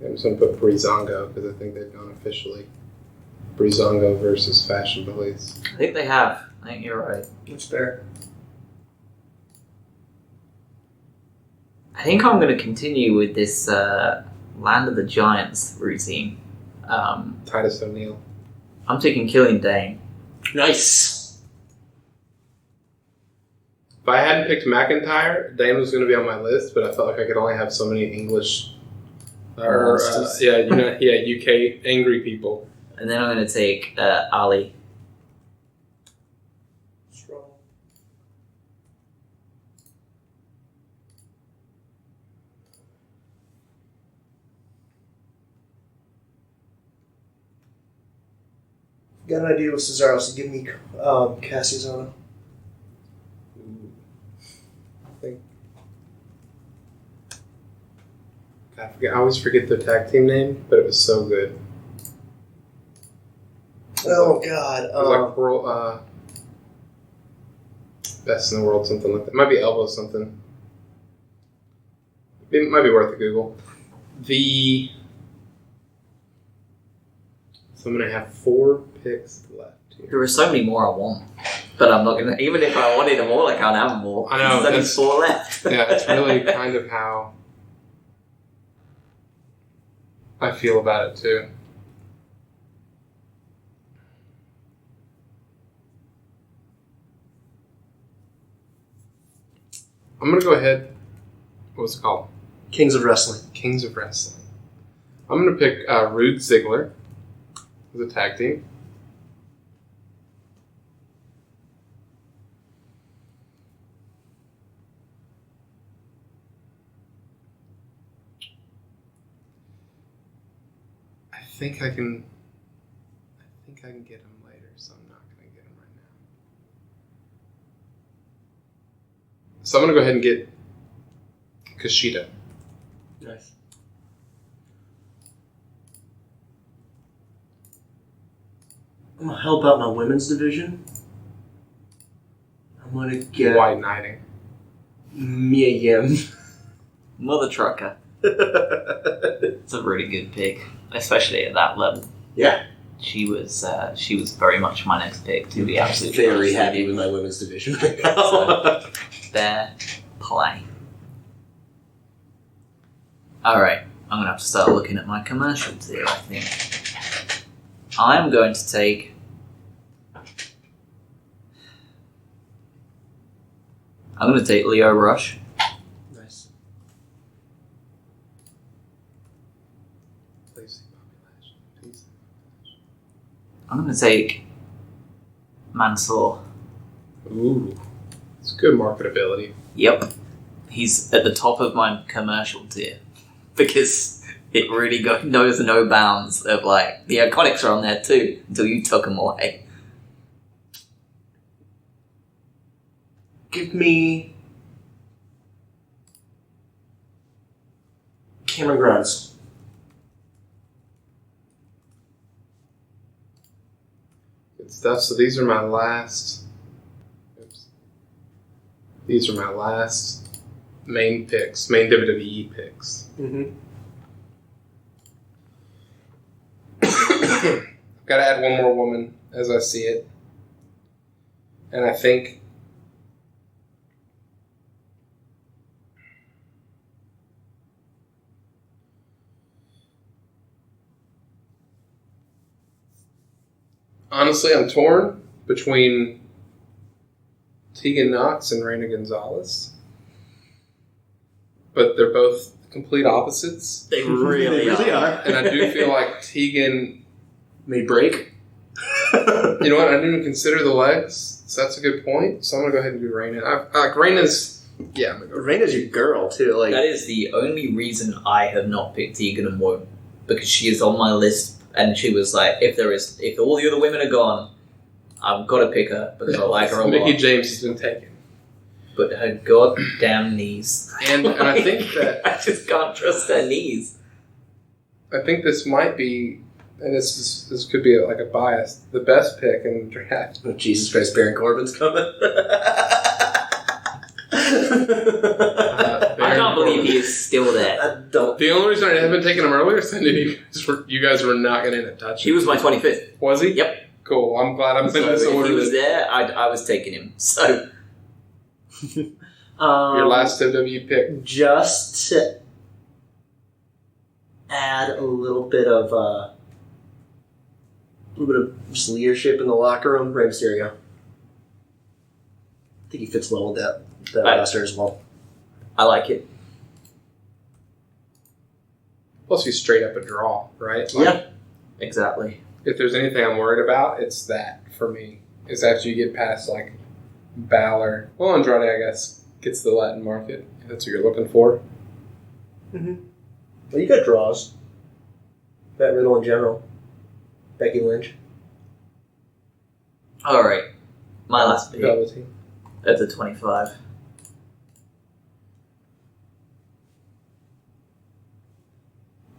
I'm just going to put Breezango because I think they've gone officially. Breezango versus Fashion Police. I think they have. I think you're right. That's fair. I think I'm going to continue with this Land of the Giants routine. Titus O'Neil. I'm taking Killing Dane. Nice. If I hadn't picked McIntyre, Dane was going to be on my list, but I felt like I could only have so many English Monsters. UK angry people. And then I'm going to take Ali. Strong. Got an idea with Cesaro, so give me Cassie's on him. I always forget the tag team name, but it was so good. Oh God! It was like world, best in the world, something like that. It might be Elbow something. It might be worth a Google. So I'm gonna have 4 picks left here. There are so many more I want. But I'm not going to... Even if I wanted them all, I can't have them all. I know, There's only 4 left. Yeah, it's really kind of how I feel about it too. I'm gonna go ahead. What's it called? Kings of Wrestling. Kings of Wrestling. I'm gonna pick Rude Ziggler as a tag team. I think I can get him later, so I'm not gonna get him right now. So I'm gonna go ahead and get Kushida. Nice. I'm gonna help out my women's division. I'm gonna get White Knighting. Mia Yim. Mother Trucker. It's a really good pick. Especially at that level. Yeah. She was very much my next pick, to be absolutely Very honest. happy with my women's division right now. Fair play. Alright, I'm going to have to start looking at my commercials here, I think. I'm going to take... I'm going to take Leo Rush. Nice. I'm going to take Mansoor. Ooh, it's good marketability. Yep. He's at the top of my commercial tier. Because it really knows no bounds of, like, the Iconics are on there too, until you took them away. Give me Cameron Grimes. Good stuff. So these are my last. Oops. These are my last main picks, main WWE picks. Mm-hmm. Got to add one more woman as I see it, and I think. Honestly, I'm torn between Tegan Knox and Reina Gonzalez. But they're both complete opposites. They really are. And I do feel like Tegan may break. You know what? I didn't even consider the legs, so that's a good point. So I'm going to go ahead and do Reina. Reina's... Yeah, I'm going to go. Reina's your girl, too. Like that is the only reason I have not picked Tegan and won't. Because she is on my list. And she was like, if all the other women are gone, I've got to pick her because I like her a lot. Mickie James has been taken. But her goddamn knees. And I think that... I just can't trust her knees. I think this might be, and this could be like a bias, the best pick in the draft. Oh, Jesus Christ, Baron Corbin's coming. I can't believe he is still there. I don't. The only reason I haven't taken him earlier is that you guys were not going to touch him. He was my 25th. Was he? Yep. Cool. I'm glad I'm in this So if order. he was there, I was taking him. So Your last WWE pick. Just to add a little bit of just leadership in the locker room, Rey Mysterio. I think he fits well with that roster as well. I like it. Plus, he's straight up a draw, right? Yeah. Exactly. If there's anything I'm worried about, it's that for me. Is after you get past like Balor. Well, Andrade, I guess, gets the Latin market. If that's what you're looking for. Mm-hmm. Well, you got draws. Matt Riddle in general. Becky Lynch. All right. My last pick Velveteen. of the 25.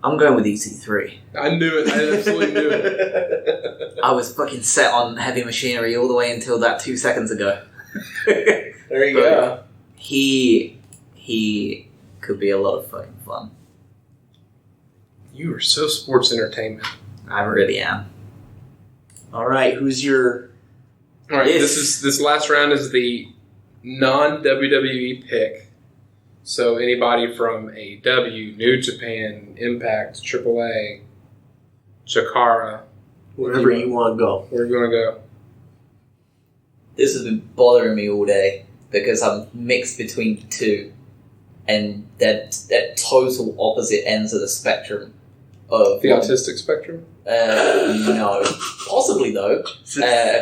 I'm going with EC3. I knew it. I absolutely knew it. I was fucking set on Heavy Machinery all the way until that 2 seconds ago. There you go. He could be a lot of fucking fun. You are so sports entertainment. I really am. All right, who's your... All right, this last round is the non-WWE pick. So anybody from AEW, New Japan, Impact, AAA, Chikara, Wherever you want to go. where are you going to go? This has been bothering me all day because I'm mixed between two, and they're total opposite ends of the spectrum of The autistic spectrum? No, possibly though.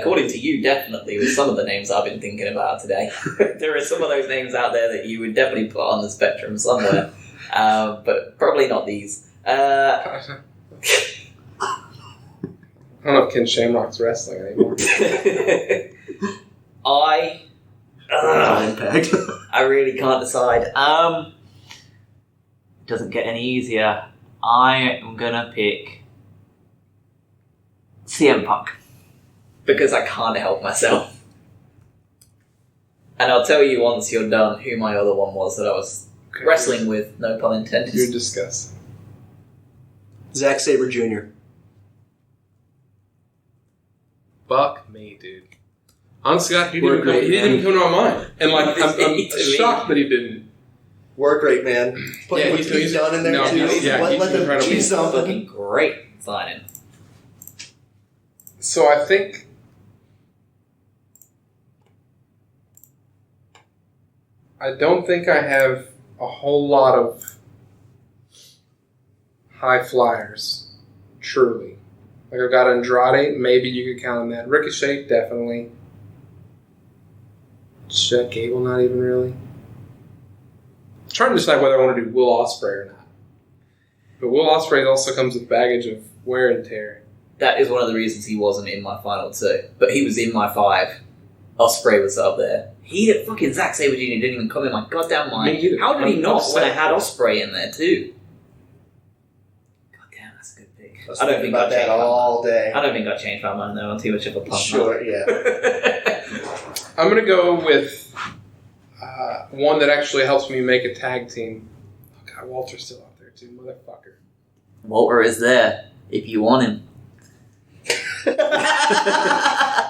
According to you, definitely with some of the names I've been thinking about today. There are some of those names out there that you would definitely put on the spectrum somewhere, but probably not these. I don't know if Ken Shamrock's wrestling anymore. Impact. I really can't decide. Doesn't get any easier. I am gonna pick CM Punk because I can't help myself. And I'll tell you once you're done who my other one was that I was wrestling with, no pun intended. You're disgusting. Zack Sabre Jr. Fuck me, dude. Honestly, God, he Work rate, didn't even come to my mind. And like, I'm To me. shocked that he didn't. Work rate, man. Put Yeah, what he's done in there, no, too. he's Let them incredible. do He's something. fucking great signing. So I think I don't think I have a whole lot of high flyers, truly. Like I've got Andrade, maybe you could count on that. Ricochet, definitely. Chet Gable, not even really. I'm trying to decide whether I want to do Will Ospreay or not. But Will Ospreay also comes with baggage of wear and tear. That is one of the reasons he wasn't in my final two. But he was in my 5. Ospreay was up there. Fucking Zack Sabre Jr. didn't even come in my goddamn mind. Me either. How did he I'm not upset. when I had Ospreay in there too? Goddamn That's a good pick. I was I don't thinking think about I'd that change my all day. I don't think I'd change my mind though. I'm too much of a punk. Sure, yeah. I'm going to go with one that actually helps me make a tag team. Oh, God, Walter's still out there, too. Motherfucker. Walter is there if you want him.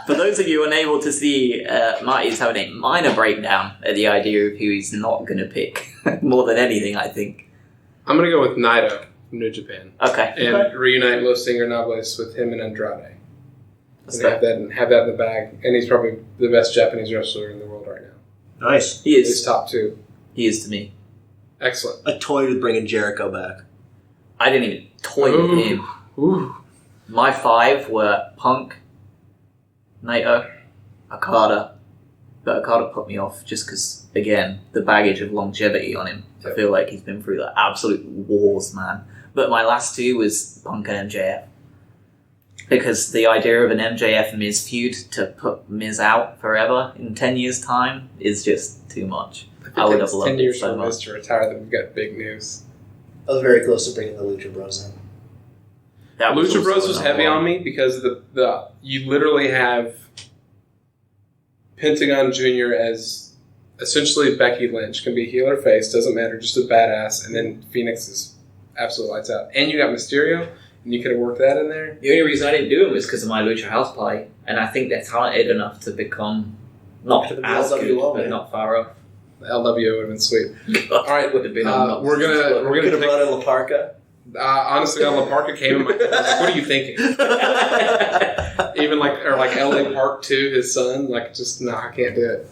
For those of you unable to see, Marty's having a minor breakdown at the idea of who he's not going to pick. More than anything, I think. I'm going to go with Naito from New Japan. Okay. And reunite Los Ingobernables with him and Andrade. That's And have that in the bag. And he's probably the best Japanese wrestler in the world right now. Nice. He He's is. top 2. He is to me. Excellent. I toyed with bringing Jericho back. I didn't even toy with him. Ooh. My 5 were Punk, Naito, Okada. But Okada put me off just because, again, the baggage of longevity on him. I feel like he's been through the absolute wars, man. But my last 2 was Punk and MJF. Because the idea of an MJF Miz feud to put Miz out forever in 10 years' time is just too much. I would have loved 10 it years so for Miz much. to retire, then we've got big news. I was very close to bringing the Lucha Bros in. That Lucha also Bros was another heavy one. on me because the you literally have Pentagon Jr. as essentially Becky Lynch, can be heel or face, doesn't matter, just a badass, and then Phoenix is absolute lights out. And you got Mysterio, and you could have worked that in there. The only reason I didn't do it was because of my Lucha House Party, and I think they're talented enough to become not To the as good, LWO, but man. not far off. The LWO would have been sweet. All right, would have been. We're Could gonna have brought in La Parka. honestly, on La Parka came in my head. I was like, what are you thinking? Even like LA Park 2, his son. Like, just no, I can't do it.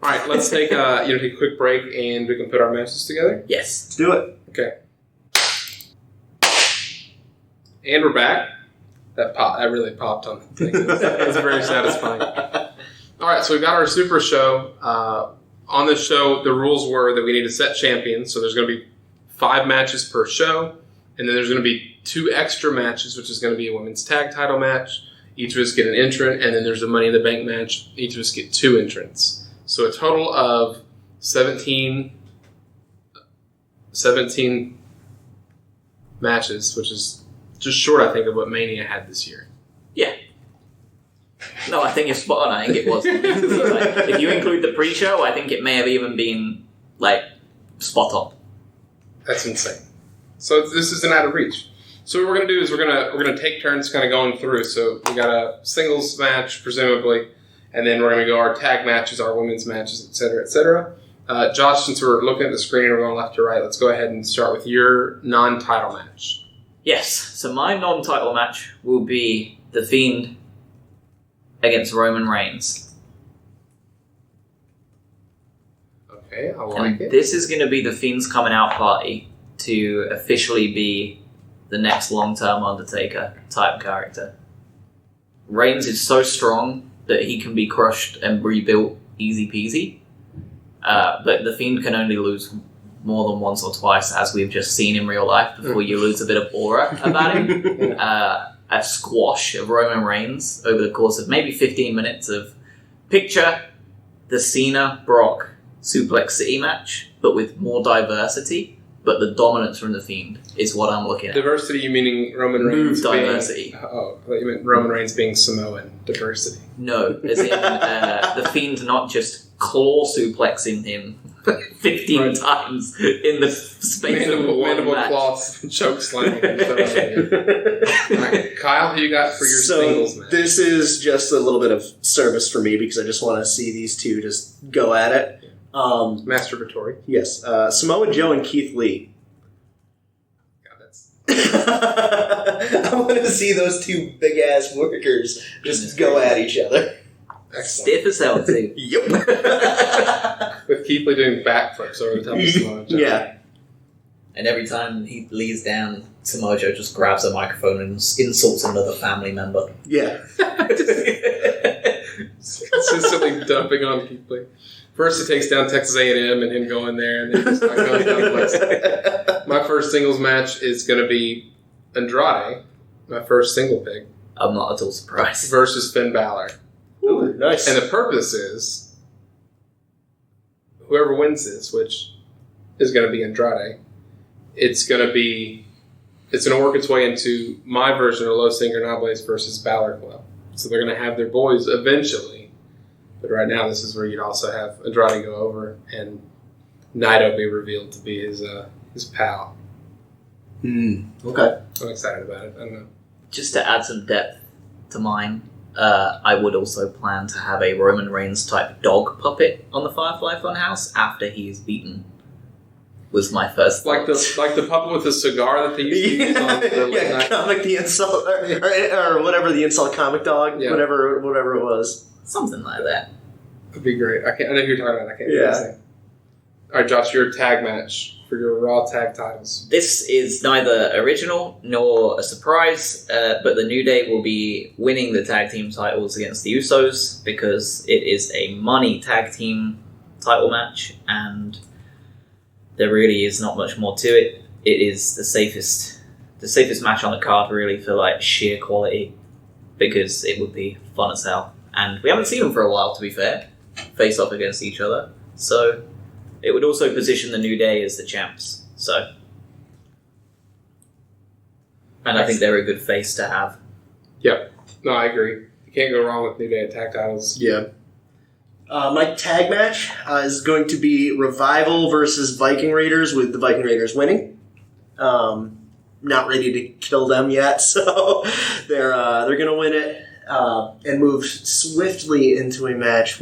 All right, let's take take a quick break, and we can put our matches together. Yes. Let's do it. Okay. And we're back. That really popped on the thing. It's very satisfying. All right, so we've got our Super Show. On this show, the rules were that we need to set champions. So there's going to be 5 matches per show, and then there's going to be 2 extra matches, which is going to be a women's tag title match. Each of us get an entrant, and then there's a Money in the Bank match. Each of us get 2 entrants. So a total of 17 matches, which is just short, I think, of what Mania had this year. Yeah. No, I think you're spot on. I think it was. Like, if you include the pre-show, I think it may have even been like spot on. That's insane. So this isn't out of reach. So what we're gonna do is we're gonna take turns kind of going through. So we got a singles match, presumably, and then we're gonna go our tag matches, our women's matches, etc., etc. Josh, since we're looking at the screen and we're going left to right, let's go ahead and start with your non-title match. Yes. So my non-title match will be The Fiend against Roman Reigns. Okay, I like And it. this is going to be The Fiend's coming out party to officially be the next long-term Undertaker type character. Reigns is so strong that he can be crushed and rebuilt easy peasy. But The Fiend can only lose more than once or twice, as we've just seen in real life, before you lose a bit of aura about him. A squash of Roman Reigns over the course of maybe 15 minutes of picture the Cena-Brock Suplex City match, but with more diversity. But the dominance from The Fiend is what I'm looking at. Diversity, you meaning Roman Reigns Move being... diversity. Oh, I thought you meant Roman Reigns being Samoan. Diversity. No, as in The Fiend not just claw suplexing him 15 Right. times in the space of one Mandible match. cloths, choke slamming. All right, Kyle, who you got for your singles match? This is just a little bit of service for me because I just want to see these two just go at it. Masturbatory. Yes, Samoa Joe and Keith Lee. God, that's... I want to see those two big ass workers just go at each other. Excellent. Stiff as hell, too. Yep. With Keith Lee doing backflips over the top of Samoa Joe. Yeah. And every time he leads down, Samoa Joe just grabs a microphone and insults another family member. Yeah. Consistently dumping on Keith Lee. First, he takes down Texas A&M and him going there, and then just like goes down the list. My first singles match is going to be Andrade, my first single pick, I'm not at all surprised. versus Finn Balor. Ooh, nice. And the purpose is whoever wins this, which is going to be Andrade, it's going to be it's going to work its way into my version of Los Ingobernables versus Balor Club. So they're going to have their boys eventually. But right now, this is where you'd also have Andrade go over and Naito be revealed to be his pal. Okay. I'm excited about it. I don't know. Just to add some depth to mine, I would also plan to have a Roman Reigns type dog puppet on the Firefly Funhouse after he's beaten. Was my first like the puppet with the cigar that they used to use on the late night. Comic the insult or whatever the insult comic dog, whatever it was, something like that. It'd be great. I know who you're talking about. I can't. Yeah. All right, Josh, your tag match for your Raw tag titles. This is neither original nor a surprise, but the New Day will be winning the tag team titles against the Usos because it is a money tag team title match, and there really is not much more to it. It is the safest match on the card, really, for like sheer quality, because it would be fun as hell. And we haven't seen them for a while, to be fair, face off against each other. So it would also position the New Day as the champs. So, and I think they're a good face to have. Yep. No, I agree. You can't go wrong with New Day tag titles. Yeah. My tag match is going to be Revival versus Viking Raiders, with the Viking Raiders winning. Not ready to kill them yet, so they're going to win it and move swiftly into a matchup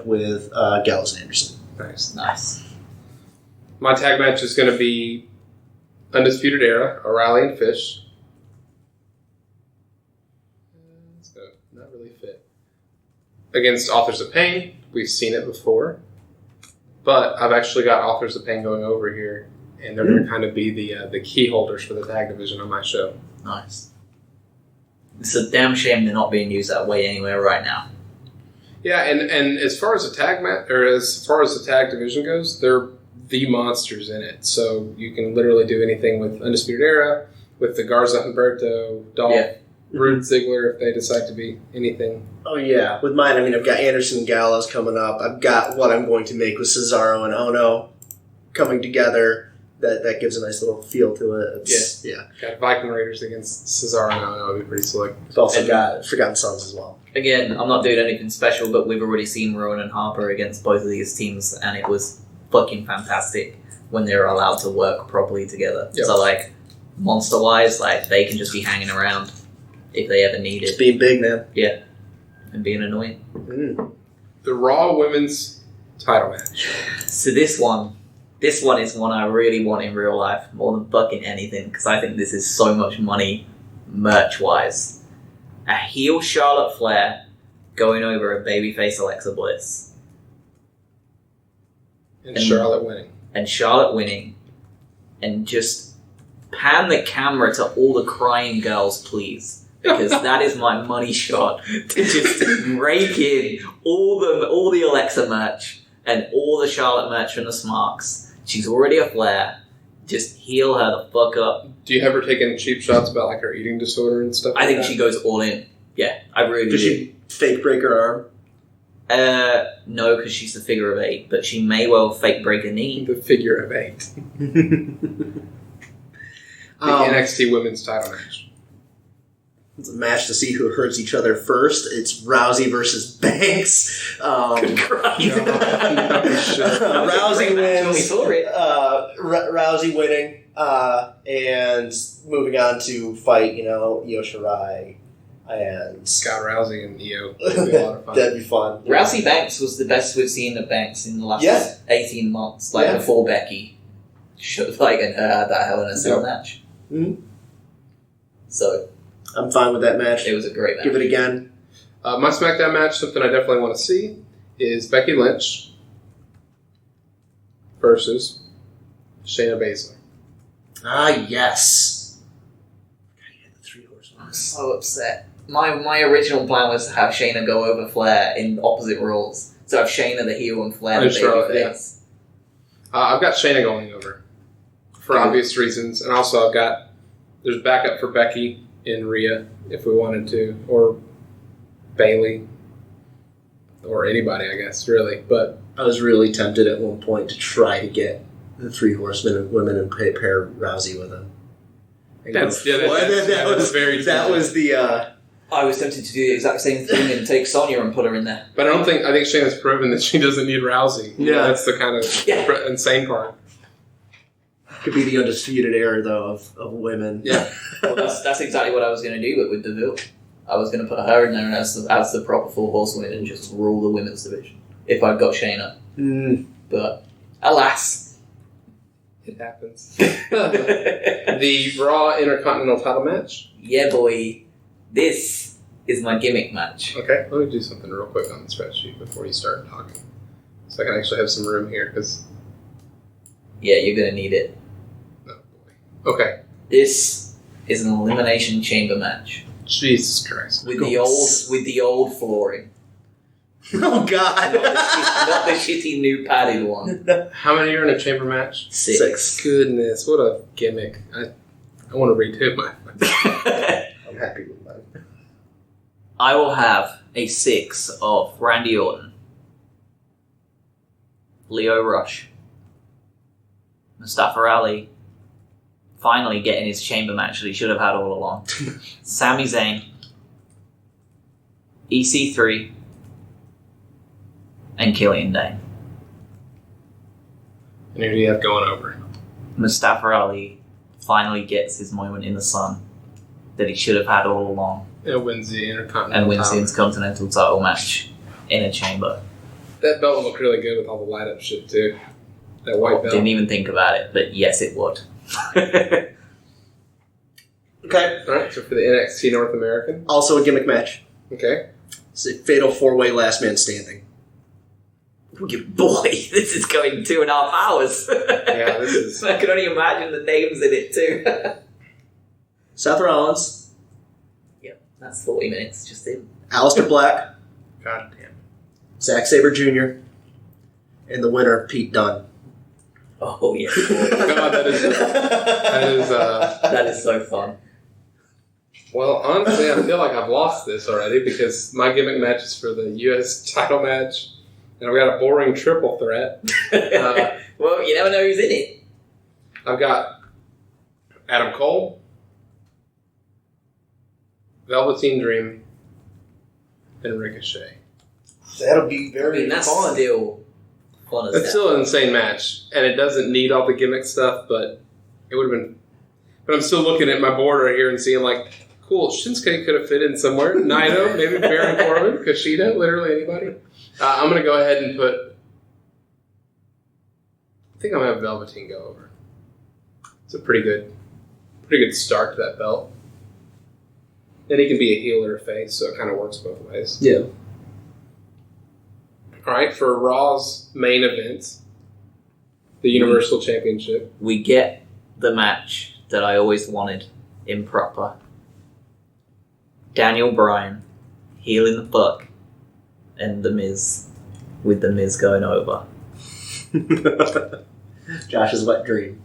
with Gallows and Anderson. Nice. My tag match is going to be Undisputed Era, O'Reilly and Fish. It's going to not really fit. Against Authors of Pain. We've seen it before. But I've actually got Authors of Pain going over here, and they're going to kind of be the key holders for the tag division on my show. Nice. It's a damn shame they're not being used that way anywhere right now. Yeah, and as far as the tag as far as the tag division goes, they're the monsters in it. So you can literally do anything with Undisputed Era, with the Garza Humberto, Dolph, Rude Ziggler, if they decide to be anything. Oh yeah, with mine, I mean, I've got Anderson and Gallows coming up. I've got what I'm going to make with Cesaro and Ono coming together. That gives a nice little feel to it. Yeah. Got Viking Raiders against Cesaro and Ono. Would be pretty slick. I've also got Forgotten Sons as well. Again, I'm not doing anything special, but we've already seen Rowan and Harper against both of these teams, and it was fucking fantastic when they were allowed to work properly together. Yep. So, like, monster-wise, like, they can just be hanging around if they ever need it. Just being big, man. Yeah. And being annoying. The Raw Women's title match. So this one is one I really want in real life, more than fucking anything, because I think this is so much money, merch-wise. A heel Charlotte Flair going over a babyface Alexa Bliss. And Charlotte winning. And Charlotte winning. And just pan the camera to all the crying girls, please. Because that is my money shot. To just rake in all the Alexa merch and all the Charlotte merch from the Smarks. She's already a Flair. Just heal her the fuck up. Do you have her taking cheap shots about like her eating disorder and stuff? I think she goes all in. Yeah, I really do. Does she fake break her arm? No, because she's the figure of 8, but she may well fake break a knee. The figure of 8. The NXT Women's title match. It's a match to see who hurts each other first. It's Rousey versus Banks. Good Christ. Rousey wins. We saw it. Rousey winning, and moving on to fight, Io Shirai and Scott Rousey and Io. That'd be a lot of fun. That'd be fun. Rousey Banks was the best we've seen of Banks in the last 18 months, before Becky had that Hell in a Cell match. Mm-hmm. So I'm fine with that match. It was a great match. Give it again. My SmackDown match, something I definitely want to see, is Becky Lynch versus Shayna Baszler. Ah, yes. The 3 Horsemen. I'm so upset. My original plan was to have Shayna go over Flair in opposite roles. So have Shayna the heel and Flair the babyface. I've got Shayna going over for obvious reasons, and also there's backup for Becky in Rhea if we wanted to, or Bayley, or anybody, I guess, really. But I was really tempted at one point to try to get the 3 Horsemen and women and pair Rousey with them. That's very. That was the. I was tempted to do the exact same thing and take Sonya and put her in there. But I think Shayna's proven that she doesn't need Rousey. Yeah, that's the kind of insane part. Could be the undisputed era though of women. Yeah, well, that's exactly what I was going to do, but with Deville, I was going to put her in there as the proper 4 horsewomen and just rule the women's division if I'd got Shayna. But alas, it happens. The Raw Intercontinental Title match. Yeah, boy. This is my gimmick match. Okay, let me do something real quick on the spreadsheet before you start talking, so I can actually have some room here. Because you're going to need it. Oh boy. Okay. This is an elimination chamber match. Jesus Christ. With the old flooring. Oh God! Not the shitty new padded one. How many are in a chamber match? 6. Goodness, what a gimmick! I want to redo my. I'm happy with mine. I will have a 6 of Randy Orton, Leo Rush, Mustafa Ali, finally getting his chamber match that he should have had all along, Sami Zayn, EC3, and Killian Dane. And who do you have going over? Mustafa Ali finally gets his moment in the sun that he should have had all along. And wins the Intercontinental and wins the title. Intercontinental title match in a chamber. That belt looked really good with all the light up shit too. That white belt. Didn't even think about it, but yes, it would. Okay. Alright, so for the NXT North American. Also a gimmick match. Okay. It's a fatal 4-way last man standing. Boy, this is going 2.5 hours. Yeah, this is. I can only imagine the names in it too. Seth Rollins. Yep, that's 40 minutes, just in. Aleister Black. God damn. Zack Sabre Jr. And the winner, Pete Dunne. Oh, yeah. God, that is so fun. Well, honestly, I feel like I've lost this already because my gimmick match is for the U.S. title match, and I've got a boring triple threat. Well, you never know who's in it. I've got Adam Cole, Velveteen Dream, and Ricochet. That'll be very that's fun. still fun as It's hell. still an insane match, and it doesn't need all the gimmick stuff, but it would have been. But I'm still looking at my board right here and seeing, like, cool, Shinsuke could have fit in somewhere. Naito, maybe Baron Corbin, Kushida, literally anybody. I'm going to go ahead and put. I think I'm going to have Velveteen go over. It's a pretty good start to that belt. And he can be a heel or a face, so it kind of works both ways. Yeah. All right, for Raw's main event, the Universal Championship. We get the match that I always wanted in proper. Daniel Bryan, heel in the fuck, and The Miz, with The Miz going over. Josh's wet dream.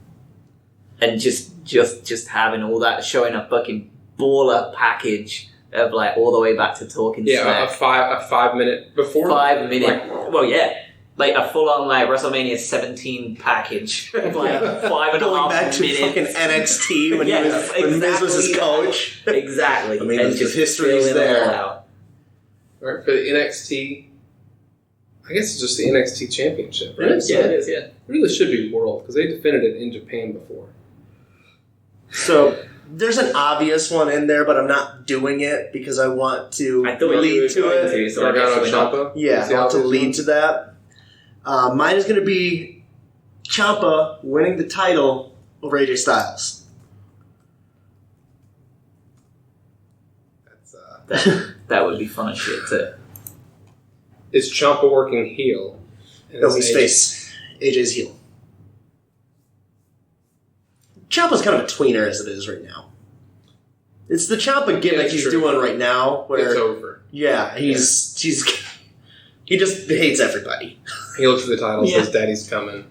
And just having all that, showing a fucking baller package of, like, all the way back to talking Yeah, smack. a 5 minute before. 5 minute. Like, well, yeah. Like a full on, like, WrestleMania 17 package. Like 5.5 Going back to minutes. fucking NXT when, Yes, when Miz was his exactly. coach. Exactly. I mean, and the just history's filling it all there. out. all right, for the NXT, I guess it's just the NXT Championship, right? It is, Yeah, it is, yeah. It really should be World, because they defended it in Japan before. So there's an obvious one in there, but I'm not doing it because I want to I thought you lead were to going it. to, so I guess Gargano we're not. Ciampa? Yeah, Is the I want to obvious lead one? to that. Mine is going to be Ciampa winning the title over AJ Styles. That's, That would be fun as shit too. is Ciampa working heel? And No, is he's AJ face. AJ's heel. Ciampa's kind of a tweener as it is right now. It's the Ciampa gimmick That's he's true. doing right now, where It's over. yeah, he just hates everybody. He looks at the title, Yeah. says "Daddy's coming,"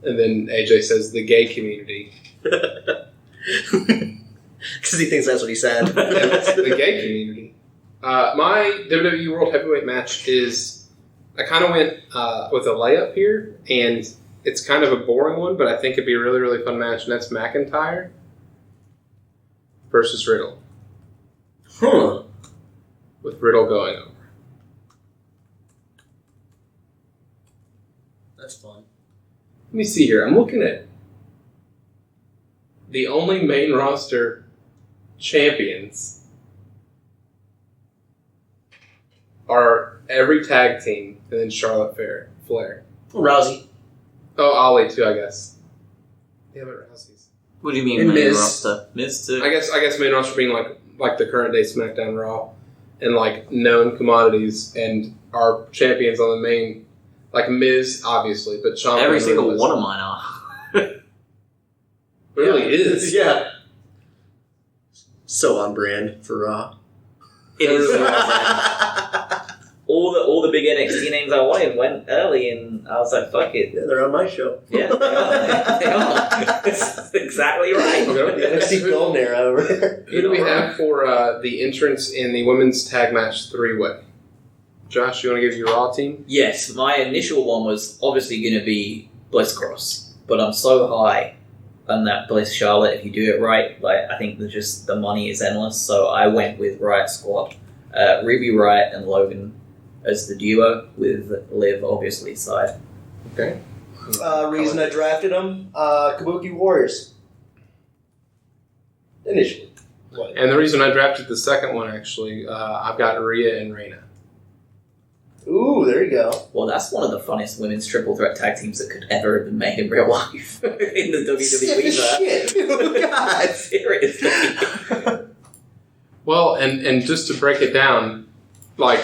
and then AJ says "the gay community." Because he thinks that's what he said. Yeah, it's the gay community. My WWE World Heavyweight match is, I kind of went with a layup here, and it's kind of a boring one, but I think it'd be a really, really fun match, and that's McIntyre versus Riddle, Huh. with Riddle going over. That's fun. Let me see here. I'm looking at the only main roster champions are every tag team and then Charlotte Flair. Rousey. Oh, Ollie too, I guess. Damn it, Rousey's. What do you mean And main Miz. roster? Miz too. I guess main roster being like the current day SmackDown Raw and like known commodities and our champions on the main, like Miz obviously, but Shawn Every and single Riddle one of mine are. really is. Yeah. So on brand for Raw. It is so on-brand. All the big NXT names I wanted went early, and I was like, fuck it. Yeah, they're on my show. Yeah, they are. They are. That's exactly right. Okay. The NXT Golden Era over there. Who do we have for the entrance in the women's tag match 3-way? Josh, you want to give your Raw team? Yes, my initial one was obviously going to be Bliss Cross, but I'm so high on that Bliss Charlotte. If you do it right, like I think the money is endless. So I went with Riot Squad, Ruby Riot and Logan as the duo with Liv obviously side. Okay. Reason I drafted them, Kabuki Warriors. Initially. And the reason I drafted the second one, actually, I've got Rhea and Reina. Ooh, there you go. Well, that's one of the funnest women's triple threat tag teams that could ever have been made in real life in the Sick WWE. as shit, dude. God. Seriously. Well, and just to break it down, like,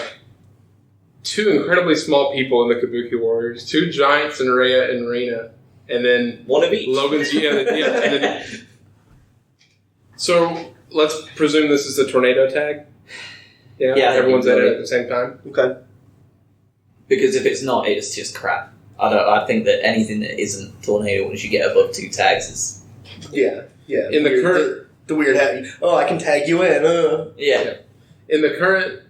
two incredibly small people in the Kabuki Warriors, two giants in Rhea and Reina, and then One of each. Logan's, and then... So, let's presume this is a tornado tag? Yeah, Yeah, I think everyone's you at got it it. at the same time? Okay. Because if it's not, it's just crap. I think that anything that isn't tornado once you get above 2 tags is Yeah. In the current... The weird hat. Oh, I can tag you in. yeah. In the current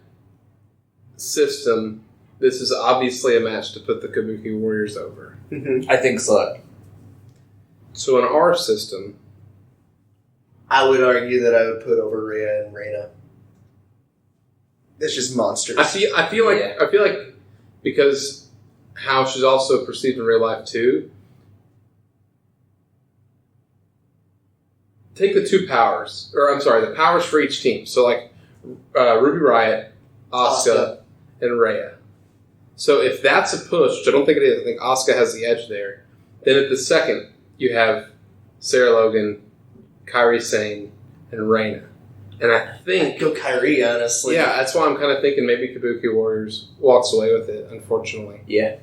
system, this is obviously a match to put the Kabuki Warriors over. Mm-hmm. I think so. So in our system, I would argue that I would put over Rhea and Reina. It's just monsters. I feel like because how she's also perceived in real life too. Take the two powers, the powers for each team. So like Ruby Riott, Asuka, and Rhea. So if that's a push, which I don't think it is, I think Asuka has the edge there. Then at the second, you have Sarah Logan, Kairi Sane, and Reina. And I think... I'd go Kyrie, honestly. Yeah, that's why I'm kind of thinking maybe Kabuki Warriors walks away with it, unfortunately. Yeah.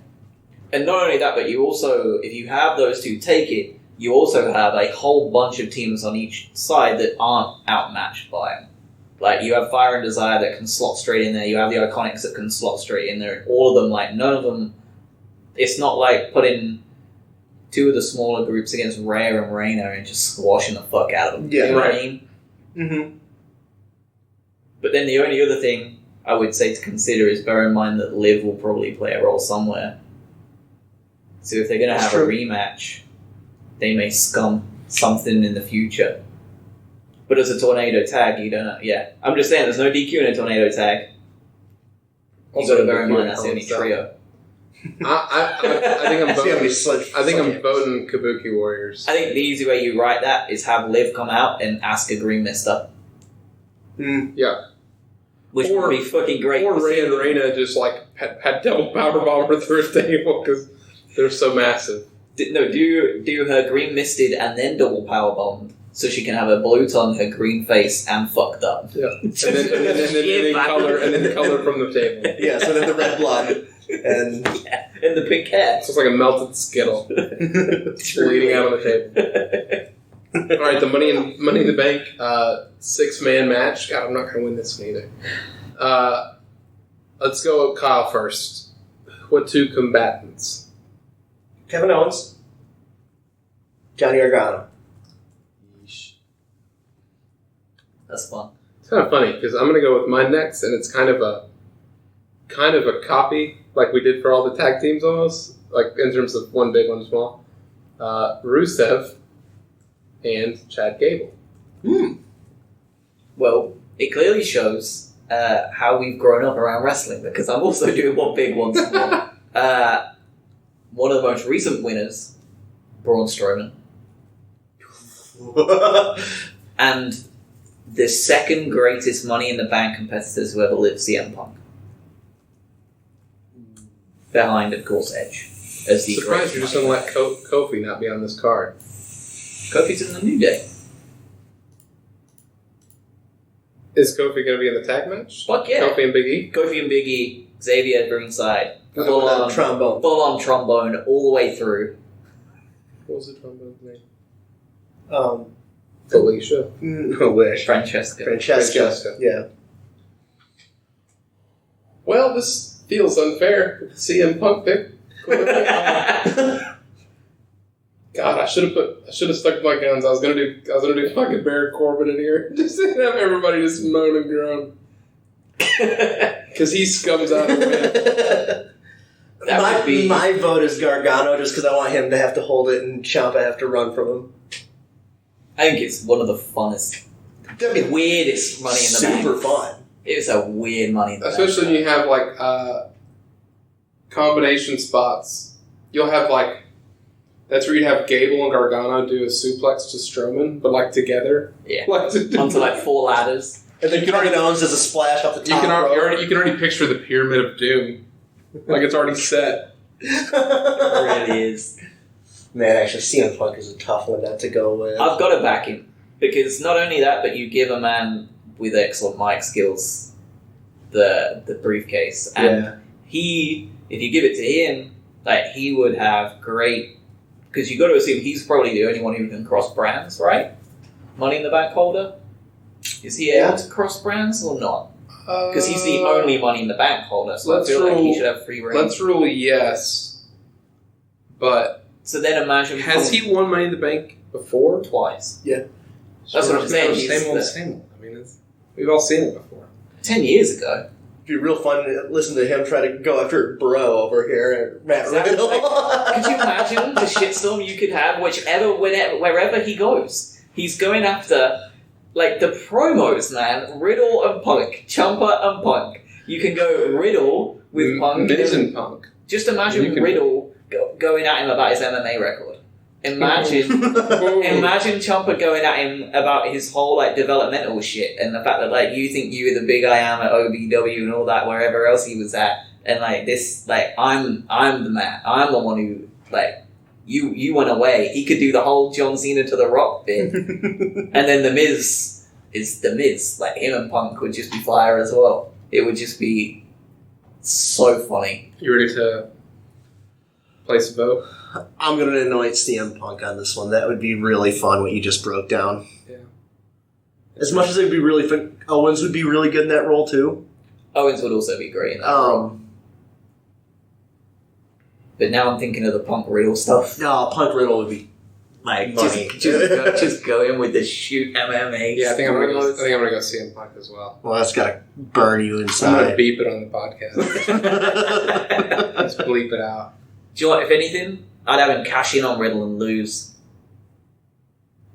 And not only that, but you also, if you have those two take it, you also have a whole bunch of teams on each side that aren't outmatched by them. Like, you have Fire and Desire that can slot straight in there, you have the Iconics that can slot straight in there, all of them, like, none of them... It's not like putting two of the smaller groups against Rhea and Reina and just squashing the fuck out of them. Yeah, you know what I right. mean? Mm-hmm. But then the only other thing I would say to consider is bear in mind that Liv will probably play a role somewhere. So if they're going to That's have true. a rematch, they may scum something in the future. But as a tornado tag, you don't know. Yeah, I'm just saying there's no DQ in a tornado tag. You got to bear in mind that's the only trio. I think I'm See how many voting. sledge- I think I'm sledge- voting Kabuki Warriors. I think the easy way you write that is have Liv come out and ask a Green Mister. Yeah. Which Or- would be fucking great. Or to see Rhea and them. Reina just like had double powerbomb her through a table because they're so massive. Do her green misted and then double power bombed, so she can have her blue tongue, her green face, and fucked up. Yeah. And then color from the table. Yeah, so then the red blood. And And the pink hair. It's just like a melted Skittle bleeding out on the table. All right, the Money in the Bank 6-man match. God, I'm not going to win this one either. Let's go with Kyle first. What two combatants? Kevin Owens, Johnny Gargano. That's fun. It's kind of funny because I'm going to go with mine next, and it's kind of a copy like we did for all the tag teams almost, like in terms of one big, one small. Rusev and Chad Gable. Well, it clearly shows how we've grown up around wrestling, because I'm also doing one big once more. One of the most recent winners, Braun Strowman. And the second greatest Money in the Bank competitors who ever lived, CM Punk. Behind, of course, Edge. As the surprised you're just going to let Kofi not be on this card. Kofi's in the New Day. Is Kofi going to be in the tag match? Fuck yeah. Kofi and Big E? Kofi and Big E, Xavier at ringside. Full on trombone. Full on trombone all the way through. What was the trombone's name? Felicia. I wish. Francesca. Yeah. Well, this feels unfair with the CM Punk pick. God, I should have stuck to my guns. I was gonna do fucking Baron Corbin in here. Just to have everybody just moan and groan. Because he scums out of the win. My vote is Gargano just because I want him to have to hold it and Ciampa have to run from him. I think it's one of the funnest, weirdest Money in the Bank. Super fun. It's a weird Money in the Bank. Especially when you have like combination spots. You'll have like, that's where you have Gable and Gargano do a suplex to Strowman, but like together. Yeah. Like onto like 4 ladders. And then Kevin Owens does a splash off the top rope. You can already picture the Pyramid of Doom. Like it's already set. It really is. Man, actually, CM Punk is a tough one not to go with. I've got to back him. Because not only that, but you give a man with excellent mic skills the briefcase. And he, if you give it to him, like he would have great... Because you got to assume he's probably the only one who can cross brands, right? Money in the Bank holder? Is he able to cross brands or not? Because he's the only Money in the Bank holder, so I feel like he should have free reign. Let's rule yes. But... So then imagine... Has he won Money in the Bank before? Twice. Yeah. That's what I'm saying. Same old. I mean, we've all seen it before. 10 years ago. It'd be real fun to listen to him try to go after Bro over here and Matt Riddle. Could you imagine the shitstorm you could have wherever he goes? He's going after, like, the promos, man. Riddle and Punk. Ciampa and Punk. You can go Riddle with Punk. Miz and Punk. Just imagine Riddle going at him about his MMA record. Imagine Ciampa going at him about his whole like developmental shit and the fact that like you think you were the big I am at OVW and all that wherever else he was at, and like this like I'm the man, I'm the one who like you went away. He could do the whole John Cena to the Rock bit, and then the Miz is the Miz. Like him and Punk would just be fire as well. It would just be so funny. You ready to place a vote? I'm going to anoint CM Punk on this one. That would be really fun, what you just broke down. Yeah. As much as it would be really fun, Owens would be really good in that role, too. Owens would also be great in that role. But now I'm thinking of the Punk Riddle stuff. No, Punk Riddle would be like money. Just go in with the shoot MMA. Yeah, I think I'm going to go CM Punk as well. Well, that's got to burn you I'm inside. going to beep it on the podcast. Let's bleep it out. Do you know what, if anything, I'd have him cash in on Riddle and lose.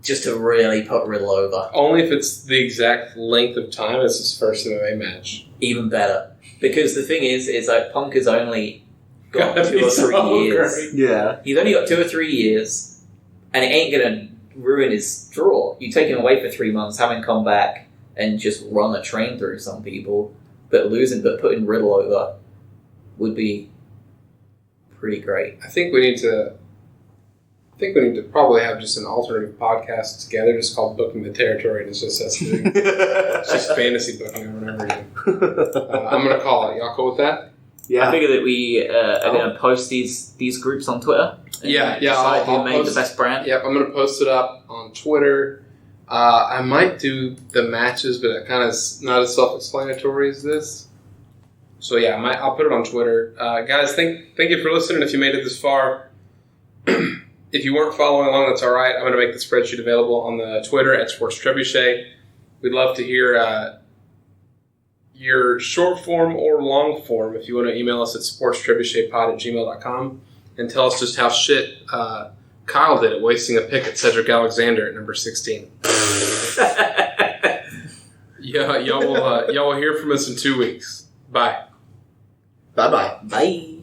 Just to really put Riddle over. Only if it's the exact length of time as his first MMA match. Even better. Because the thing is like Punk has only got 2 or 3 years. Great. Yeah. He's only got 2 or 3 years, and it ain't going to ruin his draw. You take him away for 3 months, have him come back, and just run a train through some people, but putting Riddle over would be pretty great. I think we need to probably have just an alternative podcast together, just called Booking the Territory, and it's just us doing it's just fantasy booking over and over again. I'm going to call it. Y'all cool with that? Yeah. I figure that we are going to post these groups on Twitter. Yeah. Decide I'll who made post, the best brand. Yep, I'm going to post it up on Twitter. I might do the matches, but it kind of is not as self-explanatory as this. So yeah, I'll put it on Twitter. Guys, thank you for listening. If you made it this far, if you weren't following along, that's all right. I'm going to make the spreadsheet available on the Twitter at Sports Trebuchet. We'd love to hear your short form or long form. If you want to email us at sportstrebuchetpod@gmail.com and tell us just how shit Kyle did at wasting a pick at Cedric Alexander at number 16. Yeah, y'all will hear from us in 2 weeks. Bye. Bye-bye. Bye.